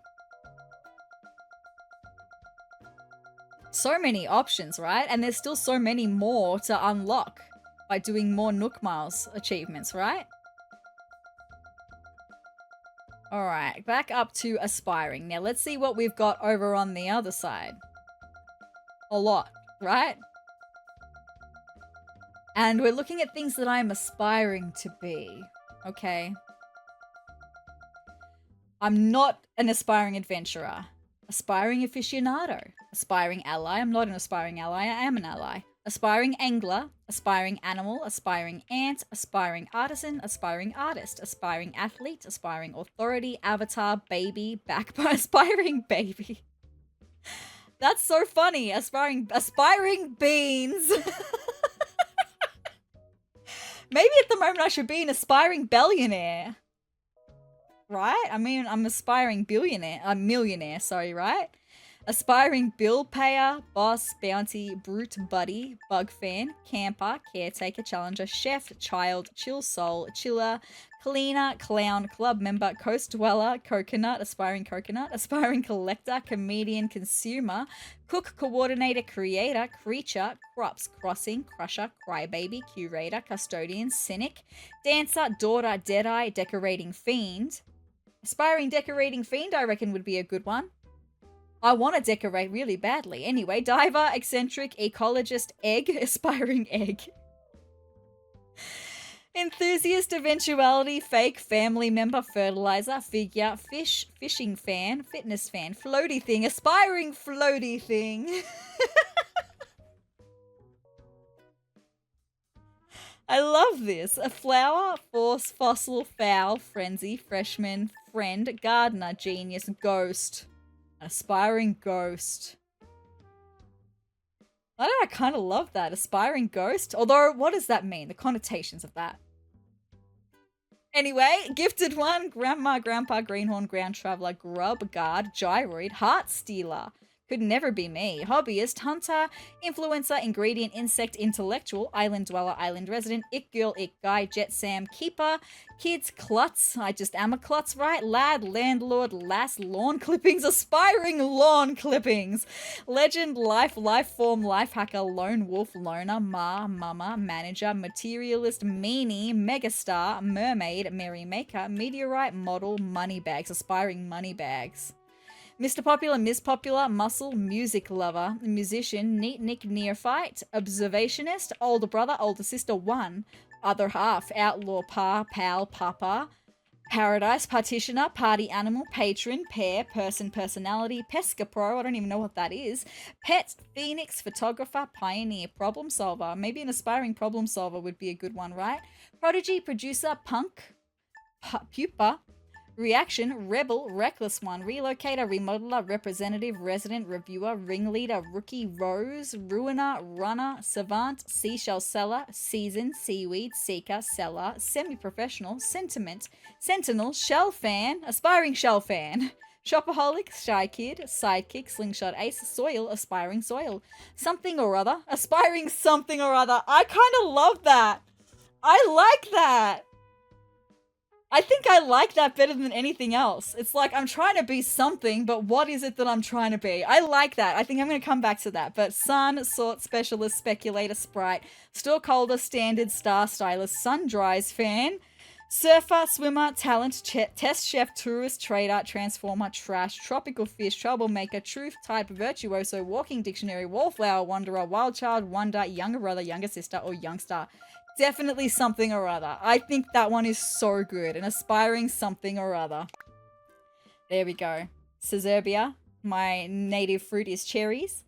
So many options, right? And there's still so many more to unlock by doing more Nook Miles achievements, right? Alright, back up to aspiring. Now let's see what we've got over on the other side. A lot, right? And we're looking at things that I'm aspiring to be. Okay. I'm not an aspiring adventurer. Aspiring aficionado. Aspiring ally. I'm not an aspiring ally. I am an ally. Aspiring angler. Aspiring animal. Aspiring ant. Aspiring artisan. Aspiring artist. Aspiring athlete. Aspiring authority. Avatar. Baby. Aspiring baby. That's so funny. Aspiring beans. Maybe at the moment I should be an aspiring billionaire. Right? I mean, I'm aspiring millionaire, sorry, right? Aspiring bill payer, boss, bounty, brute buddy, bug fan, camper, caretaker, challenger, chef, child, chill soul, chiller, cleaner, clown, club member, coast dweller, coconut, aspiring collector, comedian, consumer, cook, coordinator, creator, creature, crops, crossing, crusher, crybaby, curator, custodian, cynic, dancer, daughter, deadeye, decorating fiend. Aspiring decorating fiend, I reckon, would be a good one. I want to decorate really badly. Anyway, diver, eccentric, ecologist, egg, aspiring egg. Enthusiast, eventuality, fake, family member, fertilizer, figure, fish, fishing fan, fitness fan, floaty thing, aspiring floaty thing. I love this. A flower, force, fossil, foul, frenzy, freshman, friend, gardener, genius, ghost. Aspiring ghost. I don't know, I kind of love that. Aspiring ghost. Although, what does that mean? The connotations of that. Anyway, gifted one, grandma, grandpa, greenhorn, ground traveler, grub, guard, gyroid, heart stealer. Could never be me. Hobbyist, hunter, influencer, ingredient, insect, intellectual, island dweller, island resident, ick girl, ick guy, jet sam, keeper, kids, klutz, I just am a klutz, right? Lad, landlord, lass, lawn clippings, aspiring lawn clippings, legend, life, life form, life hacker, lone wolf, loner, mama, manager, materialist, meanie, megastar, mermaid, merrymaker, meteorite, model, moneybags, aspiring moneybags. Mr. Popular, Miss Popular, muscle, music lover, musician, neat Nick neophyte, observationist, older brother, older sister, one, other half, outlaw, pal, papa, paradise, partitioner, party animal, patron, pair, person, personality, pesca pro, I don't even know what that is, pet, phoenix, photographer, pioneer, problem solver, maybe an aspiring problem solver would be a good one, right? Prodigy, producer, punk, pupa, reaction, rebel, reckless one, relocator, remodeler, representative, resident, reviewer, ringleader, rookie, rose, ruiner, runner, savant, seashell seller, season, seaweed, seeker, seller, semi-professional, sentiment, sentinel, shell fan, aspiring shell fan, shopaholic, shy kid, sidekick, slingshot ace, soil, aspiring soil, something or other, aspiring something or other. I kind of love that. I like that. I think I like that better than anything else. It's like I'm trying to be something, but what is it that I'm trying to be? I like that. I think I'm going to come back to that. But sun, sort, specialist, speculator, sprite, stalk holder, standard, star, stylist, sun dries, fan, surfer, swimmer, talent, test chef, tourist, trader, transformer, trash, tropical fish, troublemaker, truth type, virtuoso, walking dictionary, wallflower, wanderer, wild child, wonder, younger brother, younger sister, or youngster. Definitely something or other. I think that one is so good. An aspiring something or other. There we go. Sezurbia. My native fruit is cherries.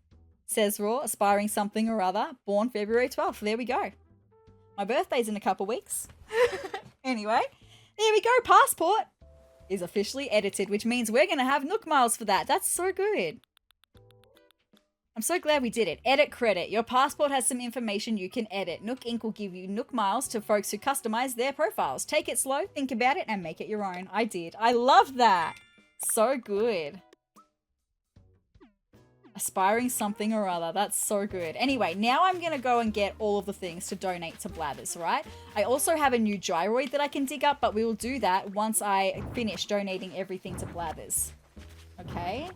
SezRawrr. Aspiring something or other. Born February 12th. There we go. My birthday's in a couple weeks. Anyway. There we go. Passport is officially edited, which means we're going to have Nook miles for that. That's so good. I'm so glad we did it. Edit credit. Your passport has some information you can edit. Nook Inc. will give you Nook miles to folks who customize their profiles. Take it slow, think about it, and make it your own. I did. I love that. So good. Aspiring something or other. That's so good. Anyway, now I'm going to go and get all of the things to donate to Blathers, right? I also have a new gyroid that I can dig up, but we will do that once I finish donating everything to Blathers. Okay?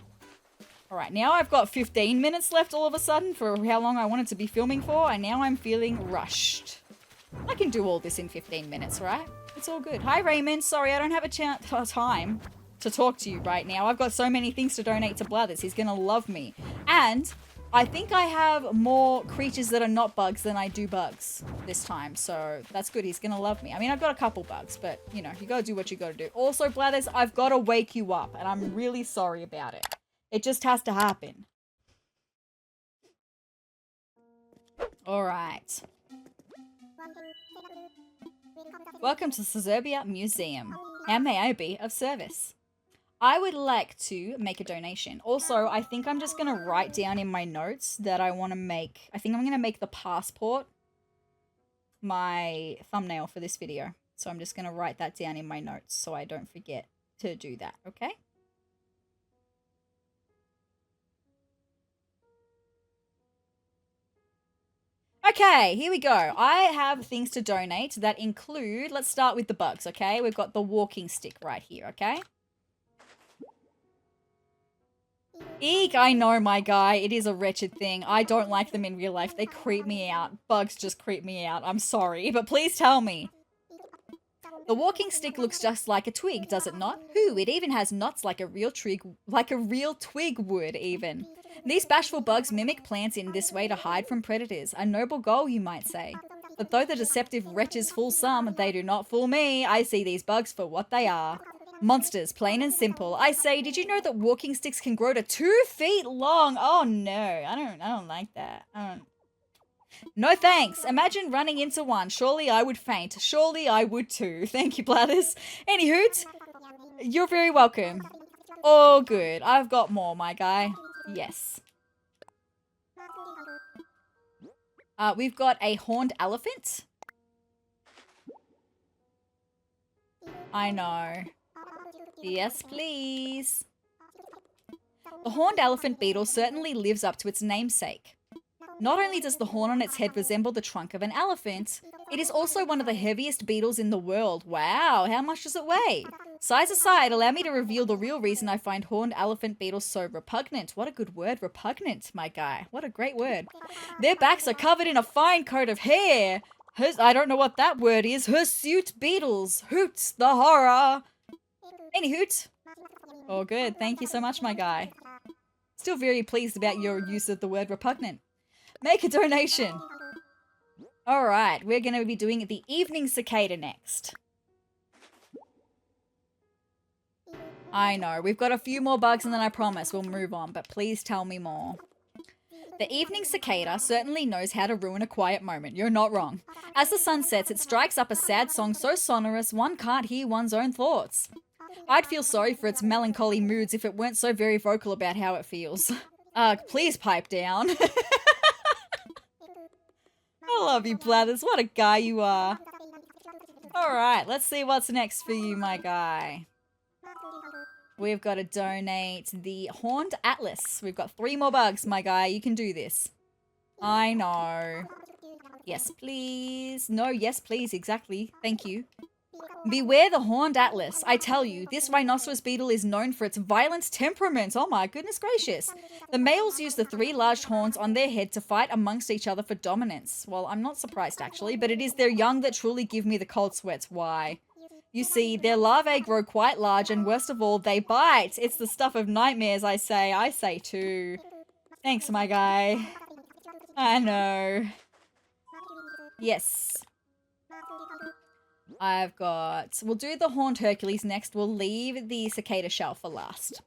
Alright, now I've got 15 minutes left all of a sudden for how long I wanted to be filming for, and now I'm feeling rushed. I can do all this in 15 minutes, right? It's all good. Hi, Raymond. Sorry, I don't have a time to talk to you right now. I've got so many things to donate to Blathers. He's gonna love me. And I think I have more creatures that are not bugs than I do bugs this time, so that's good. He's gonna love me. I mean, I've got a couple bugs, but, you know, you gotta do what you gotta do. Also, Blathers, I've gotta wake you up, and I'm really sorry about it. It just has to happen. Alright. Welcome to Sezurbia Museum. How may I be of service? I would like to make a donation. Also, I think I'm just going to write down in my notes that I want to make... I think I'm going to make the passport my thumbnail for this video. So I'm just going to write that down in my notes so I don't forget to do that, okay? Okay, here we go. I have things to donate that include, let's start with the bugs, okay? We've got the walking stick right here, okay? Eek, I know, my guy. It is a wretched thing. I don't like them in real life. They creep me out. Bugs just creep me out. I'm sorry, but please tell me. The walking stick looks just like a twig, does it not? Who? It even has knots like a real twig would even. These bashful bugs mimic plants in this way to hide from predators. A noble goal, you might say. But though the deceptive wretches fool some, they do not fool me. I see these bugs for what they are. Monsters, plain and simple. I say, did you know that walking sticks can grow to 2 feet long? Oh no, I don't like that. No thanks. Imagine running into one. Surely I would faint. Surely I would too. Thank you, Blathers. Any hoot, you're very welcome. Oh, good. I've got more, my guy. Yes. We've got a horned elephant. I know. Yes, please. The horned elephant beetle certainly lives up to its namesake. Not only does the horn on its head resemble the trunk of an elephant, it is also one of the heaviest beetles in the world. Wow, how much does it weigh? Size aside, allow me to reveal the real reason I find horned elephant beetles so repugnant. What a good word, repugnant, my guy. What a great word. Their backs are covered in a fine coat of hair. I don't know what that word is. Hirsute beetles. Hoots, the horror. Any hoot. Oh, good. Thank you so much, my guy. Still very pleased about your use of the word repugnant. Make a donation. All right, we're going to be doing the evening cicada next. I know, we've got a few more bugs and then I promise we'll move on, but please tell me more. The evening cicada certainly knows how to ruin a quiet moment. You're not wrong. As the sun sets, it strikes up a sad song so sonorous one can't hear one's own thoughts. I'd feel sorry for its melancholy moods if it weren't so very vocal about how it feels. Please pipe down. I love you, Blathers. What a guy you are. Alright, let's see what's next for you, my guy. We've got to donate the Horned Atlas. We've got 3 more bugs, my guy. You can do this. I know. Yes, please. No, yes, please. Exactly. Thank you. Beware the Horned Atlas. I tell you, this rhinoceros beetle is known for its violent temperament. Oh my goodness gracious. The males use the 3 large horns on their head to fight amongst each other for dominance. Well, I'm not surprised actually, but it is their young that truly give me the cold sweats. Why? You see, their larvae grow quite large and worst of all, they bite. It's the stuff of nightmares, I say. I say too. Thanks, my guy. I know. Yes. We'll do the Horned Hercules next. We'll leave the cicada shell for last.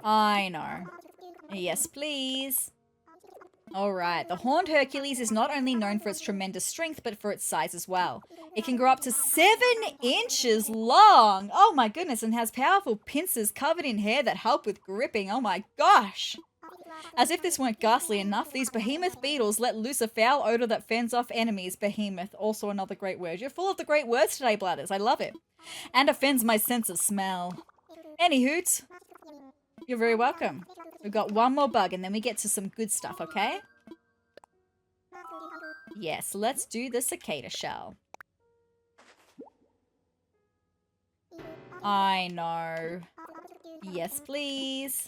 I know. Yes, please. Alright, the Horned Hercules is not only known for its tremendous strength, but for its size as well. It can grow up to 7 inches long! Oh my goodness, and has powerful pincers covered in hair that help with gripping. Oh my gosh! As if this weren't ghastly enough, these behemoth beetles let loose a foul odor that fends off enemies. Behemoth, also another great word. You're full of the great words today, Blathers. I love it. And offends my sense of smell. Any hoots, you're very welcome. We've got 1 more bug and then we get to some good stuff, okay? Yes, let's do the cicada shell. I know. Yes, please.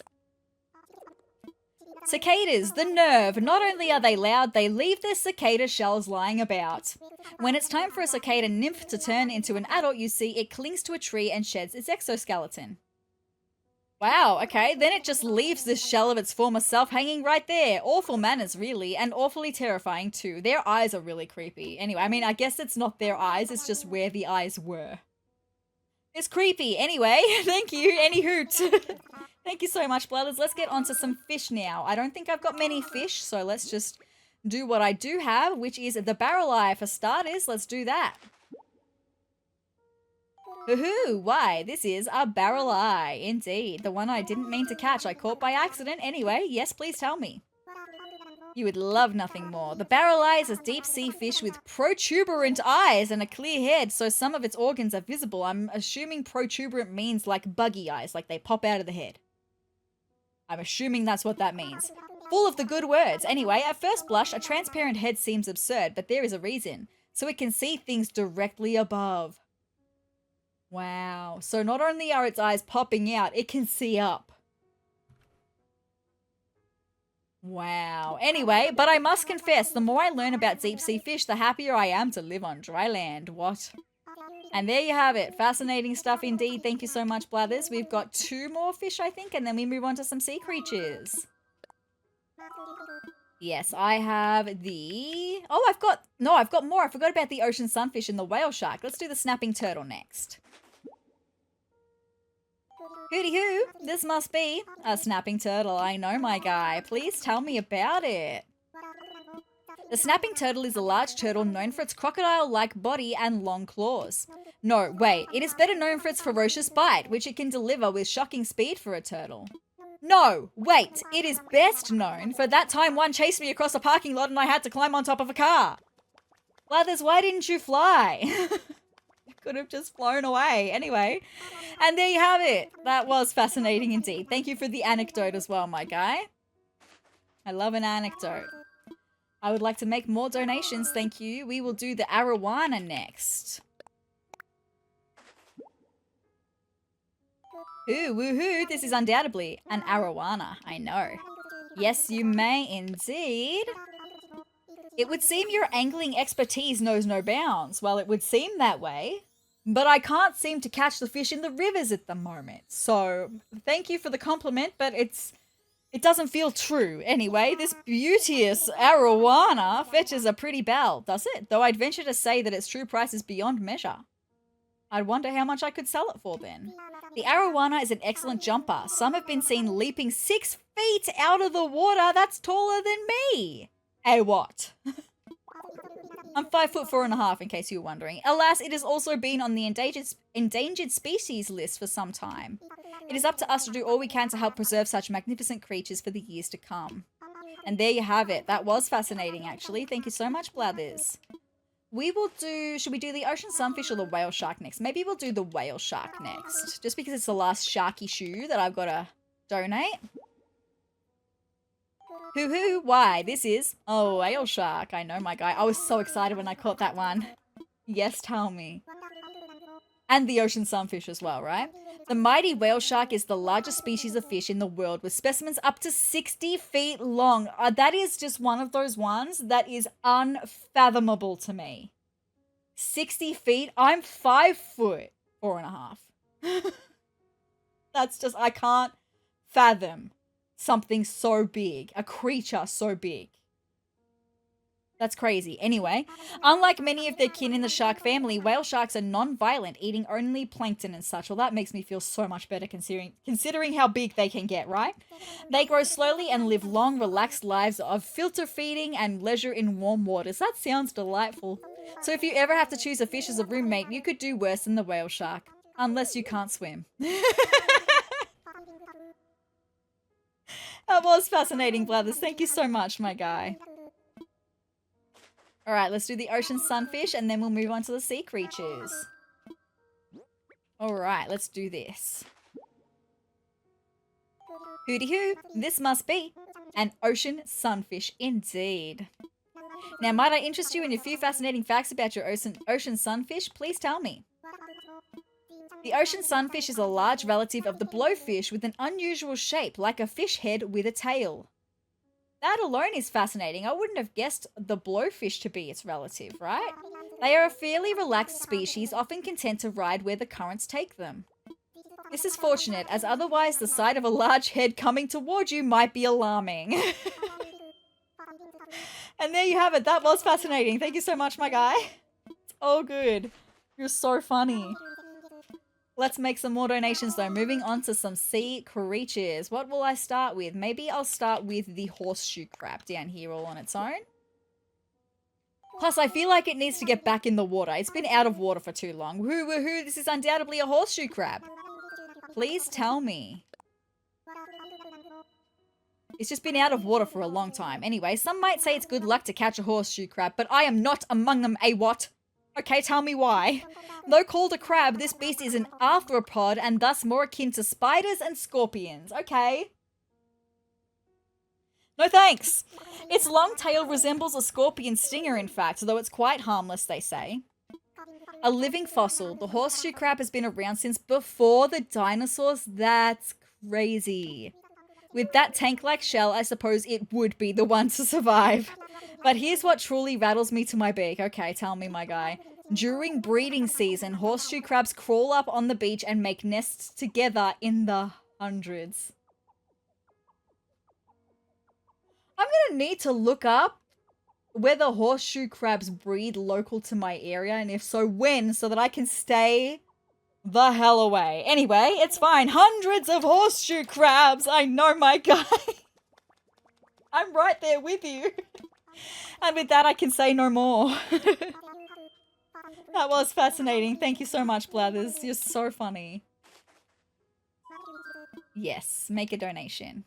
Cicadas, the nerve. Not only are they loud, they leave their cicada shells lying about. When it's time for a cicada nymph to turn into an adult, you see, it clings to a tree and sheds its exoskeleton. Wow, okay, then it just leaves this shell of its former self hanging right there. Awful manners, really, and awfully terrifying too. Their eyes are really creepy. Anyway, I mean, I guess it's not their eyes, it's just where the eyes were. It's creepy. Anyway, thank you. Any hoot. Thank you so much, Blathers. Let's get on to some fish now. I don't think I've got many fish, so let's just do what I do have, which is the barrel eye for starters. Let's do that. Hoo-hoo, why, this is a barrel eye, indeed. The one I didn't mean to catch, I caught by accident. Anyway, yes, please tell me. You would love nothing more. The barrel eye is a deep-sea fish with protuberant eyes and a clear head, so some of its organs are visible. I'm assuming protuberant means like buggy eyes, like they pop out of the head. I'm assuming that's what that means. Full of the good words. Anyway, at first blush, a transparent head seems absurd, but there is a reason. So it can see things directly above. Wow. So not only are its eyes popping out, it can see up. Wow. Anyway, but I must confess, the more I learn about deep sea fish, the happier I am to live on dry land. What? And there you have it. Fascinating stuff indeed. Thank you so much, Blathers. We've got 2 more fish, I think, and then we move on to some sea creatures. Yes, I have the... Oh, I've got more. I forgot about the ocean sunfish and the whale shark. Let's do the snapping turtle next. Hooty hoo, this must be a snapping turtle. I know, my guy. Please tell me about it. The snapping turtle is a large turtle known for its crocodile-like body and long claws. No, wait, it is better known for its ferocious bite, which it can deliver with shocking speed for a turtle. No, wait, it is best known for that time one chased me across a parking lot and I had to climb on top of a car. Blathers, why didn't you fly? You could have just flown away. Anyway, and there you have it. That was fascinating indeed. Thank you for the anecdote as well, my guy. I love an anecdote. I would like to make more donations, thank you. We will do the arowana next. Ooh, woohoo, this is undoubtedly an arowana, I know. Yes, you may indeed. It would seem your angling expertise knows no bounds. Well, it would seem that way, but I can't seem to catch the fish in the rivers at the moment. So, thank you for the compliment, but it doesn't feel true. Anyway, this beauteous arowana fetches a pretty bell, does it? Though I'd venture to say that its true price is beyond measure. I'd wonder how much I could sell it for then. The arowana is an excellent jumper. Some have been seen leaping 6 feet out of the water. That's taller than me. Hey, what? I'm 5'4.5" in case you were wondering. Alas, it has also been on the endangered species list for some time. It is up to us to do all we can to help preserve such magnificent creatures for the years to come. And there you have it. That was fascinating, actually. Thank you so much, Blathers. We will do... Should we do the ocean sunfish or the whale shark next? Maybe we'll do the whale shark next. Just because it's the last sharky shoe that I've got to donate. Hoo-hoo, why? This is a whale shark. I know, my guy. I was so excited when I caught that one. Yes, tell me. And the ocean sunfish as well, right? The mighty whale shark is the largest species of fish in the world, with specimens up to 60 feet long. That is just one of those ones that is unfathomable to me. 60 feet? I'm 5'4.5". That's just, I can't fathom something so big, a creature so big. That's crazy. Anyway, unlike many of their kin in the shark family, whale sharks are non-violent, eating only plankton and such. Well, that makes me feel so much better considering how big they can get, right? They grow slowly and live long, relaxed lives of filter feeding and leisure in warm waters. That sounds delightful. So if you ever have to choose a fish as a roommate, you could do worse than the whale shark. Unless you can't swim. That was fascinating, Blathers. Thank you so much, my guy. Alright, let's do the ocean sunfish and then we'll move on to the sea creatures. Alright, let's do this. Hooty hoo, this must be an ocean sunfish indeed. Now, might I interest you in a few fascinating facts about your ocean sunfish? Please tell me. The ocean sunfish is a large relative of the blowfish with an unusual shape, like a fish head with a tail. That alone is fascinating. I wouldn't have guessed the blowfish to be its relative, right? They are a fairly relaxed species, often content to ride where the currents take them. This is fortunate, as otherwise the sight of a large head coming toward you might be alarming. And there you have it. That was fascinating. Thank you so much, my guy. It's all good. You're so funny. Let's make some more donations though. Moving on to some sea creatures. What will I start with? Maybe I'll start with the horseshoe crab down here all on its own. Plus, I feel like it needs to get back in the water. It's been out of water for too long. Woohoo, this is undoubtedly a horseshoe crab. Please tell me. It's just been out of water for a long time. Anyway, some might say it's good luck to catch a horseshoe crab, but I am not among them, what? Okay, tell me why. Though called a crab, this beast is an arthropod and thus more akin to spiders and scorpions. Okay. No thanks. Its long tail resembles a scorpion stinger, in fact, though it's quite harmless, they say. A living fossil, the horseshoe crab has been around since before the dinosaurs. That's crazy. With that tank-like shell, I suppose it would be the one to survive. But here's what truly rattles me to my beak. Okay, tell me, my guy. During breeding season, horseshoe crabs crawl up on the beach and make nests together in the hundreds. I'm going to need to look up whether horseshoe crabs breed local to my area, and if so, when, so that I can stay the hell away. Anyway, it's fine. Hundreds of horseshoe crabs. I know, my guy. I'm right there with you. And with that, I can say no more. That was fascinating. Thank you so much, Blathers. You're so funny. Yes, make a donation.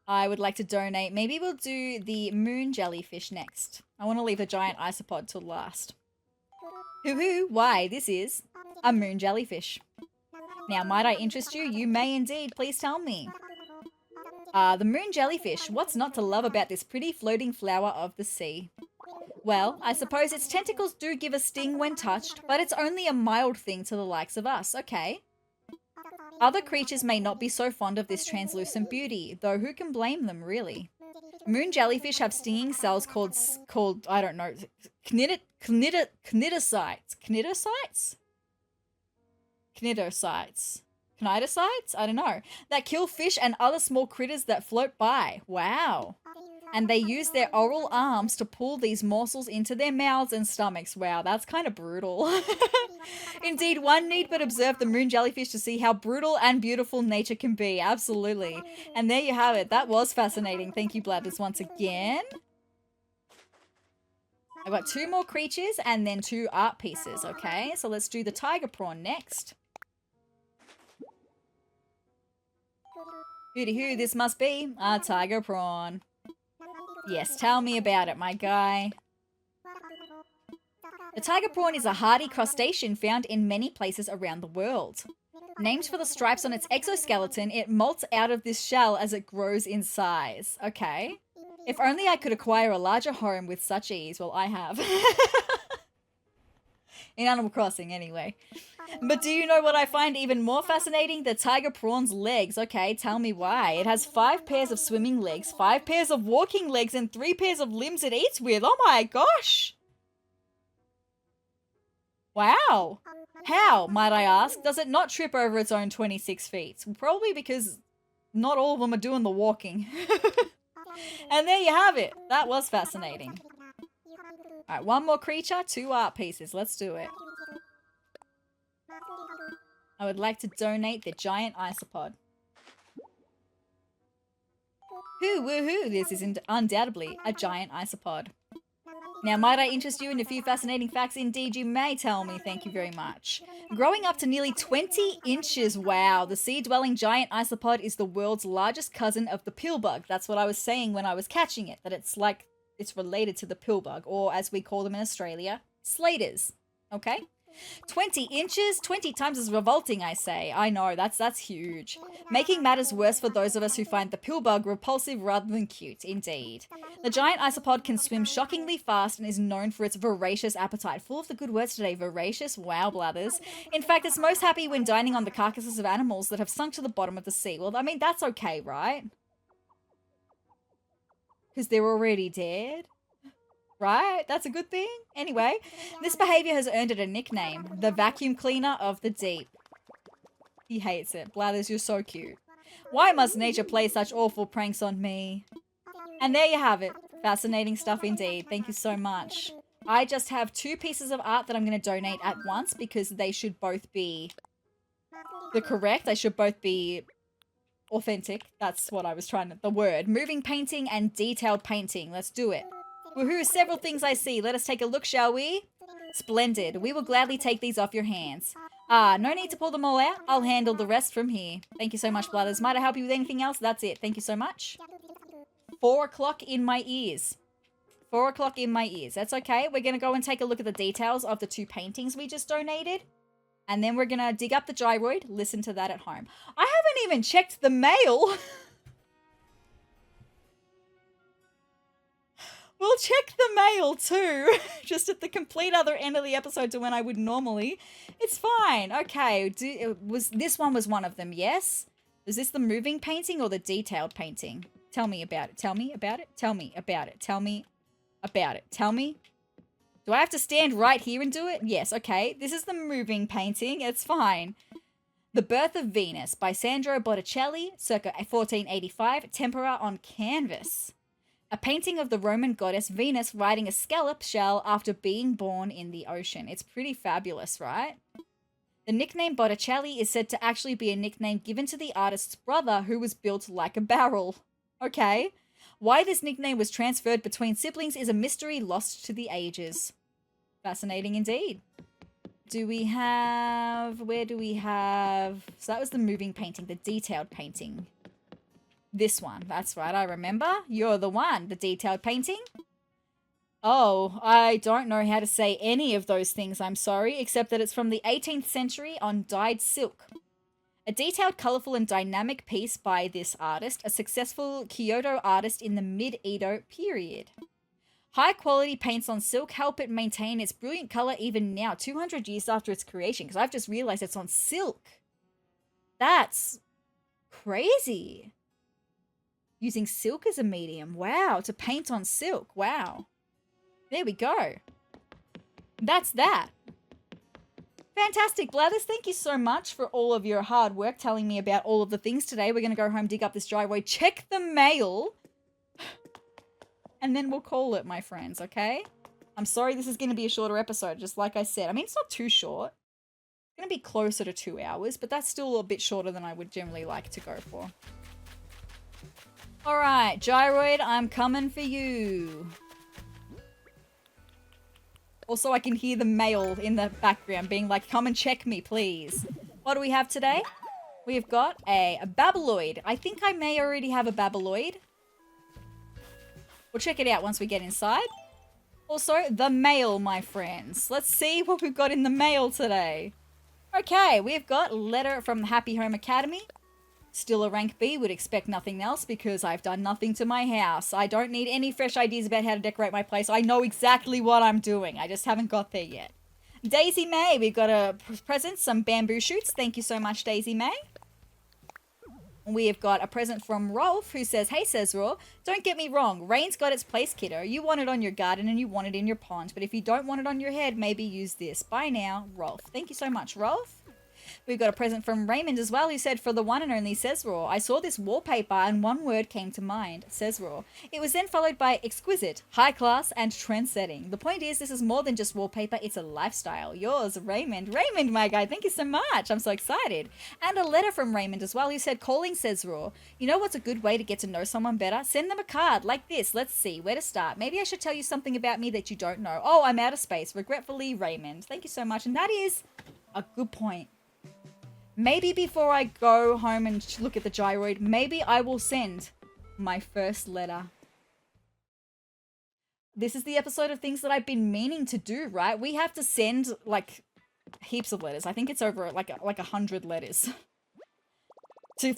I would like to donate. Maybe we'll do the moon jellyfish next. I want to leave the giant isopod till last. Hoo-hoo, why, this is a moon jellyfish. Now, might I interest you? You may indeed. Please tell me. The moon jellyfish. What's not to love about this pretty floating flower of the sea? Well, I suppose its tentacles do give a sting when touched, but it's only a mild thing to the likes of us, okay? Other creatures may not be so fond of this translucent beauty, though who can blame them, really? Moon jellyfish have stinging cells called I don't know, cnidocytes? Cnidocytes? I don't know. That kill fish and other small critters that float by. Wow. And they use their oral arms to pull these morsels into their mouths and stomachs. Wow, that's kind of brutal. Indeed, one need but observe the moon jellyfish to see how brutal and beautiful nature can be. Absolutely. And there you have it. That was fascinating. Thank you, Blathers, once again. I've got 2 more creatures and then 2 art pieces, okay? So let's do the tiger prawn next. Hooty-hoo, this must be a tiger prawn. Yes, tell me about it, my guy. The tiger prawn is a hardy crustacean found in many places around the world. Named for the stripes on its exoskeleton, it molts out of this shell as it grows in size. Okay. If only I could acquire a larger home with such ease. Well, I have. In Animal Crossing, anyway. But do you know what I find even more fascinating? The tiger prawn's legs. Okay, tell me why. It has 5 pairs of swimming legs, 5 pairs of walking legs, and 3 pairs of limbs it eats with. Oh my gosh! Wow! How, might I ask, does it not trip over its own 26 feet? Probably because not all of them are doing the walking. And there you have it. That was fascinating. Alright, 1 more creature, 2 art pieces. Let's do it. I would like to donate the giant isopod. Hoo woohoo, this is undoubtedly a giant isopod. Now, might I interest you in a few fascinating facts? Indeed, you may tell me. Thank you very much. Growing up to nearly 20 inches, wow, the sea-dwelling giant isopod is the world's largest cousin of the pillbug. That's what I was saying when I was catching it, that it's like, it's related to the pillbug, or as we call them in Australia, slaters. Okay? 20 inches? 20 times as revolting, I say. I know, that's huge. Making matters worse for those of us who find the pillbug repulsive rather than cute, indeed. The giant isopod can swim shockingly fast and is known for its voracious appetite. Full of the good words today, voracious? Wow, Blathers. In fact, it's most happy when dining on the carcasses of animals that have sunk to the bottom of the sea. Well, I mean, that's okay, right? Because they're already dead. Right? That's a good thing. Anyway, this behavior has earned it a nickname, the vacuum cleaner of the deep. He hates it. Blathers, you're so cute. Why must nature play such awful pranks on me? And there you have it. Fascinating stuff indeed. Thank you so much. I just have 2 pieces of art that I'm going to donate at once because they should both be they should both be authentic. That's what I was trying to, the word. Moving painting and detailed painting. Let's do it. Woohoo, several things I see. Let us take a look, shall we? Splendid. We will gladly take these off your hands. No need to pull them all out. I'll handle the rest from here. Thank you so much, Blathers. Might I help you with anything else? That's it. Thank you so much. 4 o'clock in my ears. 4 o'clock in my ears. That's okay. We're going to go and take a look at the details of the 2 paintings we just donated. And then we're going to dig up the gyroid. Listen to that at home. I haven't even checked the mail. We'll check the mail too, just at the complete other end of the episode to when I would normally. It's fine. Okay, this one was one of them, yes? Is this the moving painting or the detailed painting? Tell me about it. Tell me about it. Tell me about it. Tell me about it. Tell me. Do I have to stand right here and do it? Yes, okay. This is the moving painting. It's fine. The Birth of Venus by Sandro Botticelli, circa 1485, tempera on canvas. A painting of the Roman goddess Venus riding a scallop shell after being born in the ocean. It's pretty fabulous, right? The nickname Botticelli is said to actually be a nickname given to the artist's brother who was built like a barrel. Okay. Why this nickname was transferred between siblings is a mystery lost to the ages. Fascinating indeed. Do we have... Where do we have... So that was the moving painting, the detailed painting. This one. That's right, I remember. You're the one. The detailed painting. Oh, I don't know how to say any of those things, I'm sorry, except that it's from the 18th century on dyed silk. A detailed, colourful and dynamic piece by this artist, a successful Kyoto artist in the mid-Edo period. High-quality paints on silk help it maintain its brilliant colour even now, 200 years after its creation, because I've just realised it's on silk. That's crazy. Using silk as a medium. Wow, to paint on silk. Wow. There we go. That's that. Fantastic, Blathers. Thank you so much for all of your hard work telling me about all of the things today. We're going to go home, dig up this Gyroid, check the mail, and then we'll call it, my friends, okay? I'm sorry this is going to be a shorter episode, just like I said. I mean, it's not too short. It's going to be closer to 2 hours, but that's still a bit shorter than I would generally like to go for. All right, Gyroid, I'm coming for you. Also, I can hear the mail in the background being like, come and check me, please. What do we have today? We've got a Babeloid. I think I may already have a Babeloid. We'll check it out once we get inside. Also, the mail, my friends. Let's see what we've got in the mail today. Okay, we've got a letter from the Happy Home Academy. Still a rank B, would expect nothing else because I've done nothing to my house. I don't need any fresh ideas about how to decorate my place. I know exactly what I'm doing. I just haven't got there yet. Daisy May, we've got a present, some bamboo shoots. Thank you so much, Daisy May. We have got a present from Rolf who says, hey SezRawrr, don't get me wrong, rain's got its place, kiddo. You want it on your garden and you want it in your pond, but if you don't want it on your head, maybe use this. Bye now, Rolf. Thank you so much, Rolf. We've got a present from Raymond as well, who said, for the one and only SezRawrr, I saw this wallpaper and one word came to mind, SezRawrr. It was then followed by exquisite, high class, and trend-setting. The point is, this is more than just wallpaper, it's a lifestyle. Yours, Raymond. Raymond, my guy, thank you so much. I'm so excited. And a letter from Raymond as well, who said, calling SezRawrr. You know what's a good way to get to know someone better? Send them a card like this. Let's see, where to start? Maybe I should tell you something about me that you don't know. Oh, I'm out of space. Regretfully, Raymond. Thank you so much. And that is a good point. Maybe before I go home and look at the Gyroid, maybe I will send my first letter. This is the episode of things that I've been meaning to do, right? We have to send, like, heaps of letters. I think it's over, like 100 letters.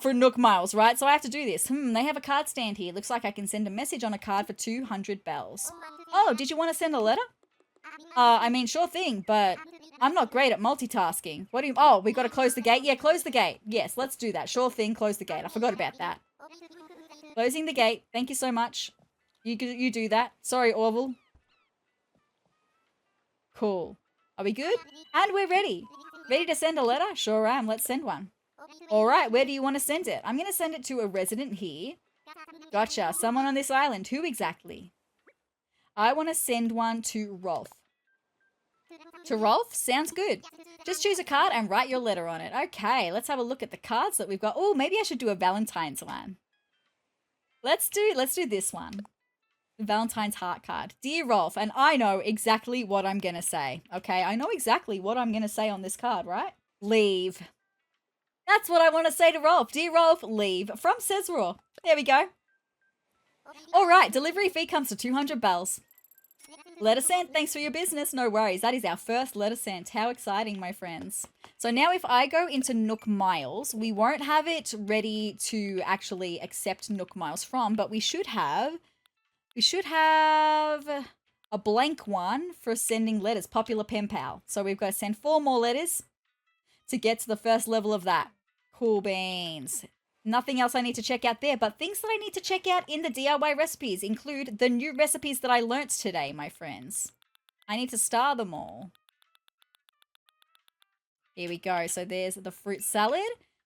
For Nook Miles, right? So I have to do this. They have a card stand here. Looks like I can send a message on a card for 200 bells. Oh, did you want to send a letter? I mean, sure thing, but I'm not great at multitasking. What do you... Oh, we got to close the gate? Yeah, close the gate. Yes, let's do that. Sure thing, close the gate. I forgot about that. Closing the gate. Thank you so much. You do that. Sorry, Orville. Cool. Are we good? And we're ready. Ready to send a letter? Sure am. Let's send one. All right, where do you want to send it? I'm going to send it to a resident here. Gotcha. Someone on this island. Who exactly? I want to send one to Rolf. To Rolf? Sounds good. Just choose a card and write your letter on it. Okay, let's have a look at the cards that we've got. Oh, maybe I should do a Valentine's one. Let's do this one. The Valentine's heart card. Dear Rolf, and I know exactly what I'm going to say. Okay, I know exactly what I'm going to say on this card, right? Leave. That's what I want to say to Rolf. Dear Rolf, leave. From SezRawrr. There we go. All right, delivery fee comes to 200 bells. Letter sent. Thanks for your business. No worries. That is our first letter sent. How exciting, my friends. So now if I go into Nook Miles, we won't have it ready to actually accept Nook Miles from, but we should have a blank one for sending letters. Popular pen pal. So we've got to send 4 more letters to get to the first level of that. Cool beans. Nothing else I need to check out there, but things that I need to check out in the DIY recipes include the new recipes that I learnt today, my friends. I need to star them all. Here we go. So there's the fruit salad,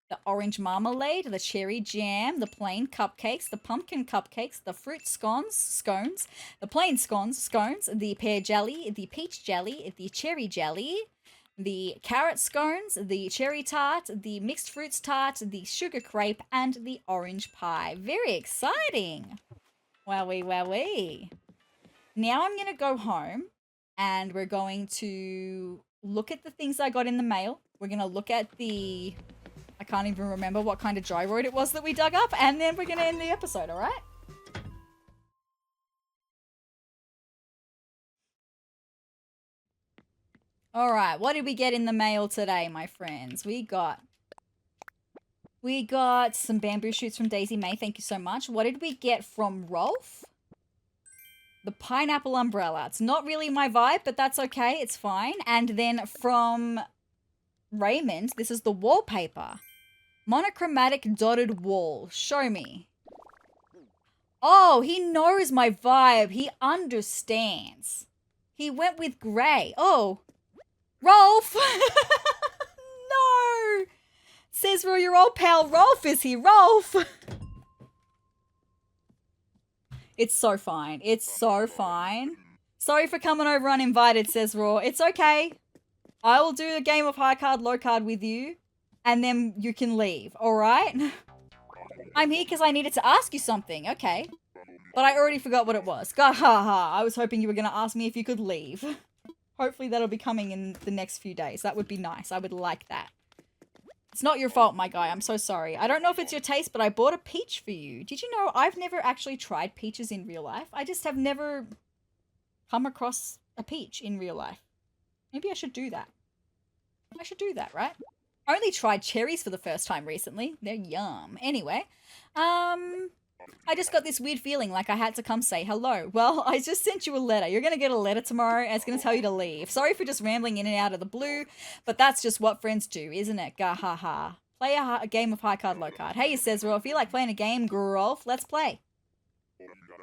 the orange marmalade, the cherry jam, the plain cupcakes, the pumpkin cupcakes, the fruit scones, the plain scones, the pear jelly, the peach jelly, the cherry jelly, the carrot scones, the cherry tart, the mixed fruits tart, the sugar crepe, and the orange pie. Very exciting. Wowee, wowee. Now I'm going to go home and we're going to look at the things I got in the mail. We're going to look at the... I can't even remember what kind of gyroid it was that we dug up. And then we're going to end the episode, all right? All right, what did we get in the mail today, my friends? We got some bamboo shoots from Daisy May. Thank you so much. What did we get from Rolf? The pineapple umbrella. It's not really my vibe, but that's okay. It's fine. And then from Raymond, this is the wallpaper. Monochromatic dotted wall. Show me. Oh, he knows my vibe. He understands. He went with grey. Oh, Rolf! No! SezRawrr, your old pal Rolf is here. Rolf! It's so fine. It's so fine. Sorry for coming over uninvited, SezRawrr. It's okay. I will do a game of high card, low card with you, and then you can leave, alright? I'm here because I needed to ask you something, okay. But I already forgot what it was. Ha ha. I was hoping you were going to ask me if you could leave. Hopefully that'll be coming in the next few days. That would be nice. I would like that. It's not your fault, my guy. I'm so sorry. I don't know if it's your taste, but I bought a peach for you. Did you know I've never actually tried peaches in real life? I just have never come across a peach in real life. Maybe I should do that. I should do that, right? I only tried cherries for the first time recently. They're yum. Anyway, I just got this weird feeling like I had to come say hello. Well, I just sent you a letter. You're going to get a letter tomorrow and it's going to tell you to leave. Sorry for just rambling in and out of the blue, but that's just what friends do, isn't it? Gahaha. Play a game of high card, low card. Hey, SezRawrr, if you like playing a game, Rolf, let's play.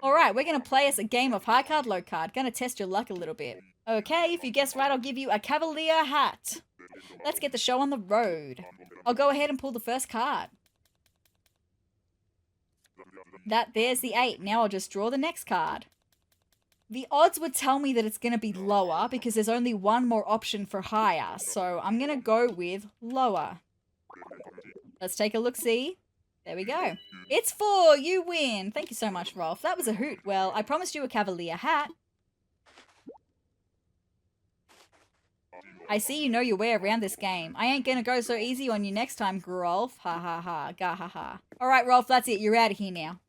Alright, we're going to play us a game of high card, low card. Going to test your luck a little bit. Okay, if you guess right, I'll give you a Cavalier hat. Let's get the show on the road. I'll go ahead and pull the first card. There's the 8. Now I'll just draw the next card. The odds would tell me that it's going to be lower because there's only one more option for higher. So I'm going to go with lower. Let's take a look-see. There we go. It's 4. You win. Thank you so much, Rolf. That was a hoot. Well, I promised you a Cavalier hat. I see you know your way around this game. I ain't gonna go so easy on you next time, Rolf. Ha ha ha. Ga ha ha. Alright, Rolf, that's it. You're out of here now.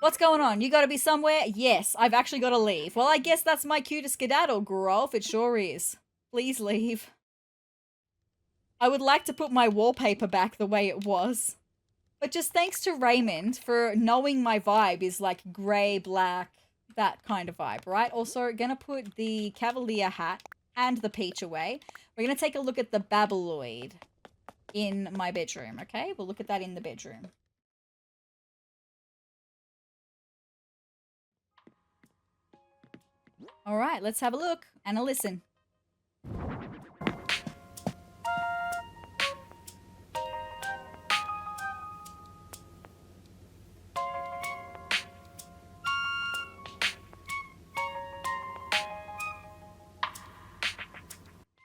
What's going on? You gotta be somewhere? Yes, I've actually gotta leave. Well, I guess that's my cue to skedaddle, Rolf. It sure is. Please leave. I would like to put my wallpaper back the way it was. But just thanks to Raymond for knowing my vibe is like grey, black, that kind of vibe, right? Also, gonna put the Cavalier hat and the peach away. We're going to take a look at the Babeloid in my bedroom, okay? We'll look at that in the bedroom. All right, let's have a look and a listen.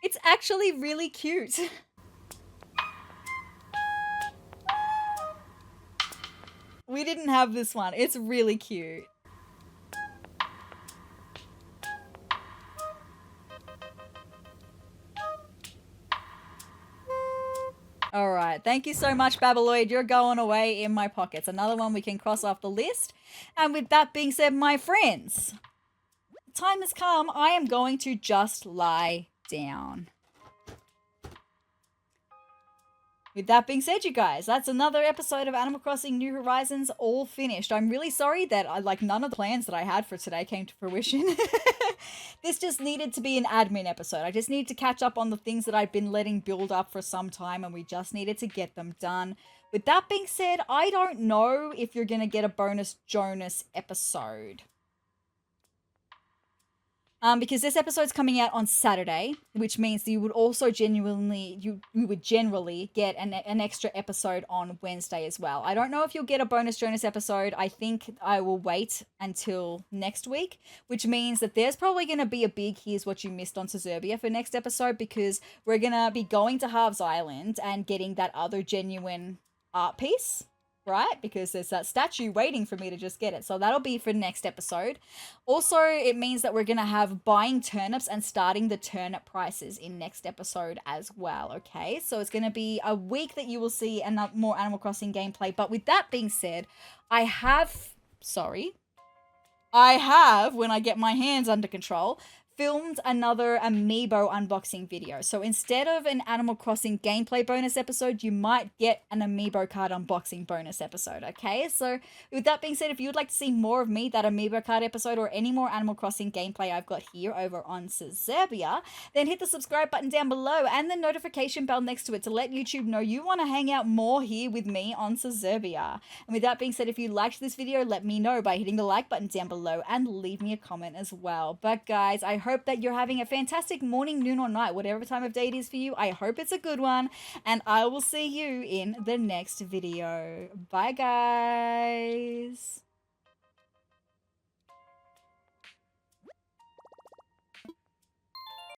It's actually really cute. We didn't have this one. It's really cute. All right. Thank you so much, Babeloid. You're going away in my pockets. Another one we can cross off the list. And with that being said, my friends, the time has come. I am going to just lie down. with that being said, you guys, that's another episode of Animal Crossing New Horizons all finished. I'm really sorry that none of the plans that I had for today came to fruition. This just needed to be an admin episode. I just needed to catch up on the things that I'd been letting build up for some time, and we just needed to get them done. With that being said, I don't know if you're going to get a bonus Jonas episode. Because this episode's coming out on Saturday, which means you would also you would generally get an extra episode on Wednesday as well. I don't know if you'll get a bonus Jonas episode. I think I will wait until next week, which means that there's probably going to be a big Here's What You Missed on Sezurbia for next episode, because we're going to be going to Harv's Island and getting that other genuine art piece. Right? Because there's that statue waiting for me to just get it. So that'll be for next episode. Also, it means that we're going to have buying turnips and starting the turnip prices in next episode as well, okay? So it's going to be a week that you will see more Animal Crossing gameplay. But with that being said, I have, when I get my hands under control, filmed another amiibo unboxing video. So instead of an Animal Crossing gameplay bonus episode, you might get an amiibo card unboxing bonus episode, okay? So with that being said, if you would like to see more of me, that amiibo card episode, or any more Animal Crossing gameplay I've got here over on Sezurbia, then hit the subscribe button down below and the notification bell next to it to let YouTube know you want to hang out more here with me on Sezurbia. And with that being said, if you liked this video, let me know by hitting the like button down below and leave me a comment as well. But guys, I hope that you're having a fantastic morning, noon, or night, whatever time of day it is for you. I hope it's a good one, and I will see you in the next video. Bye, guys.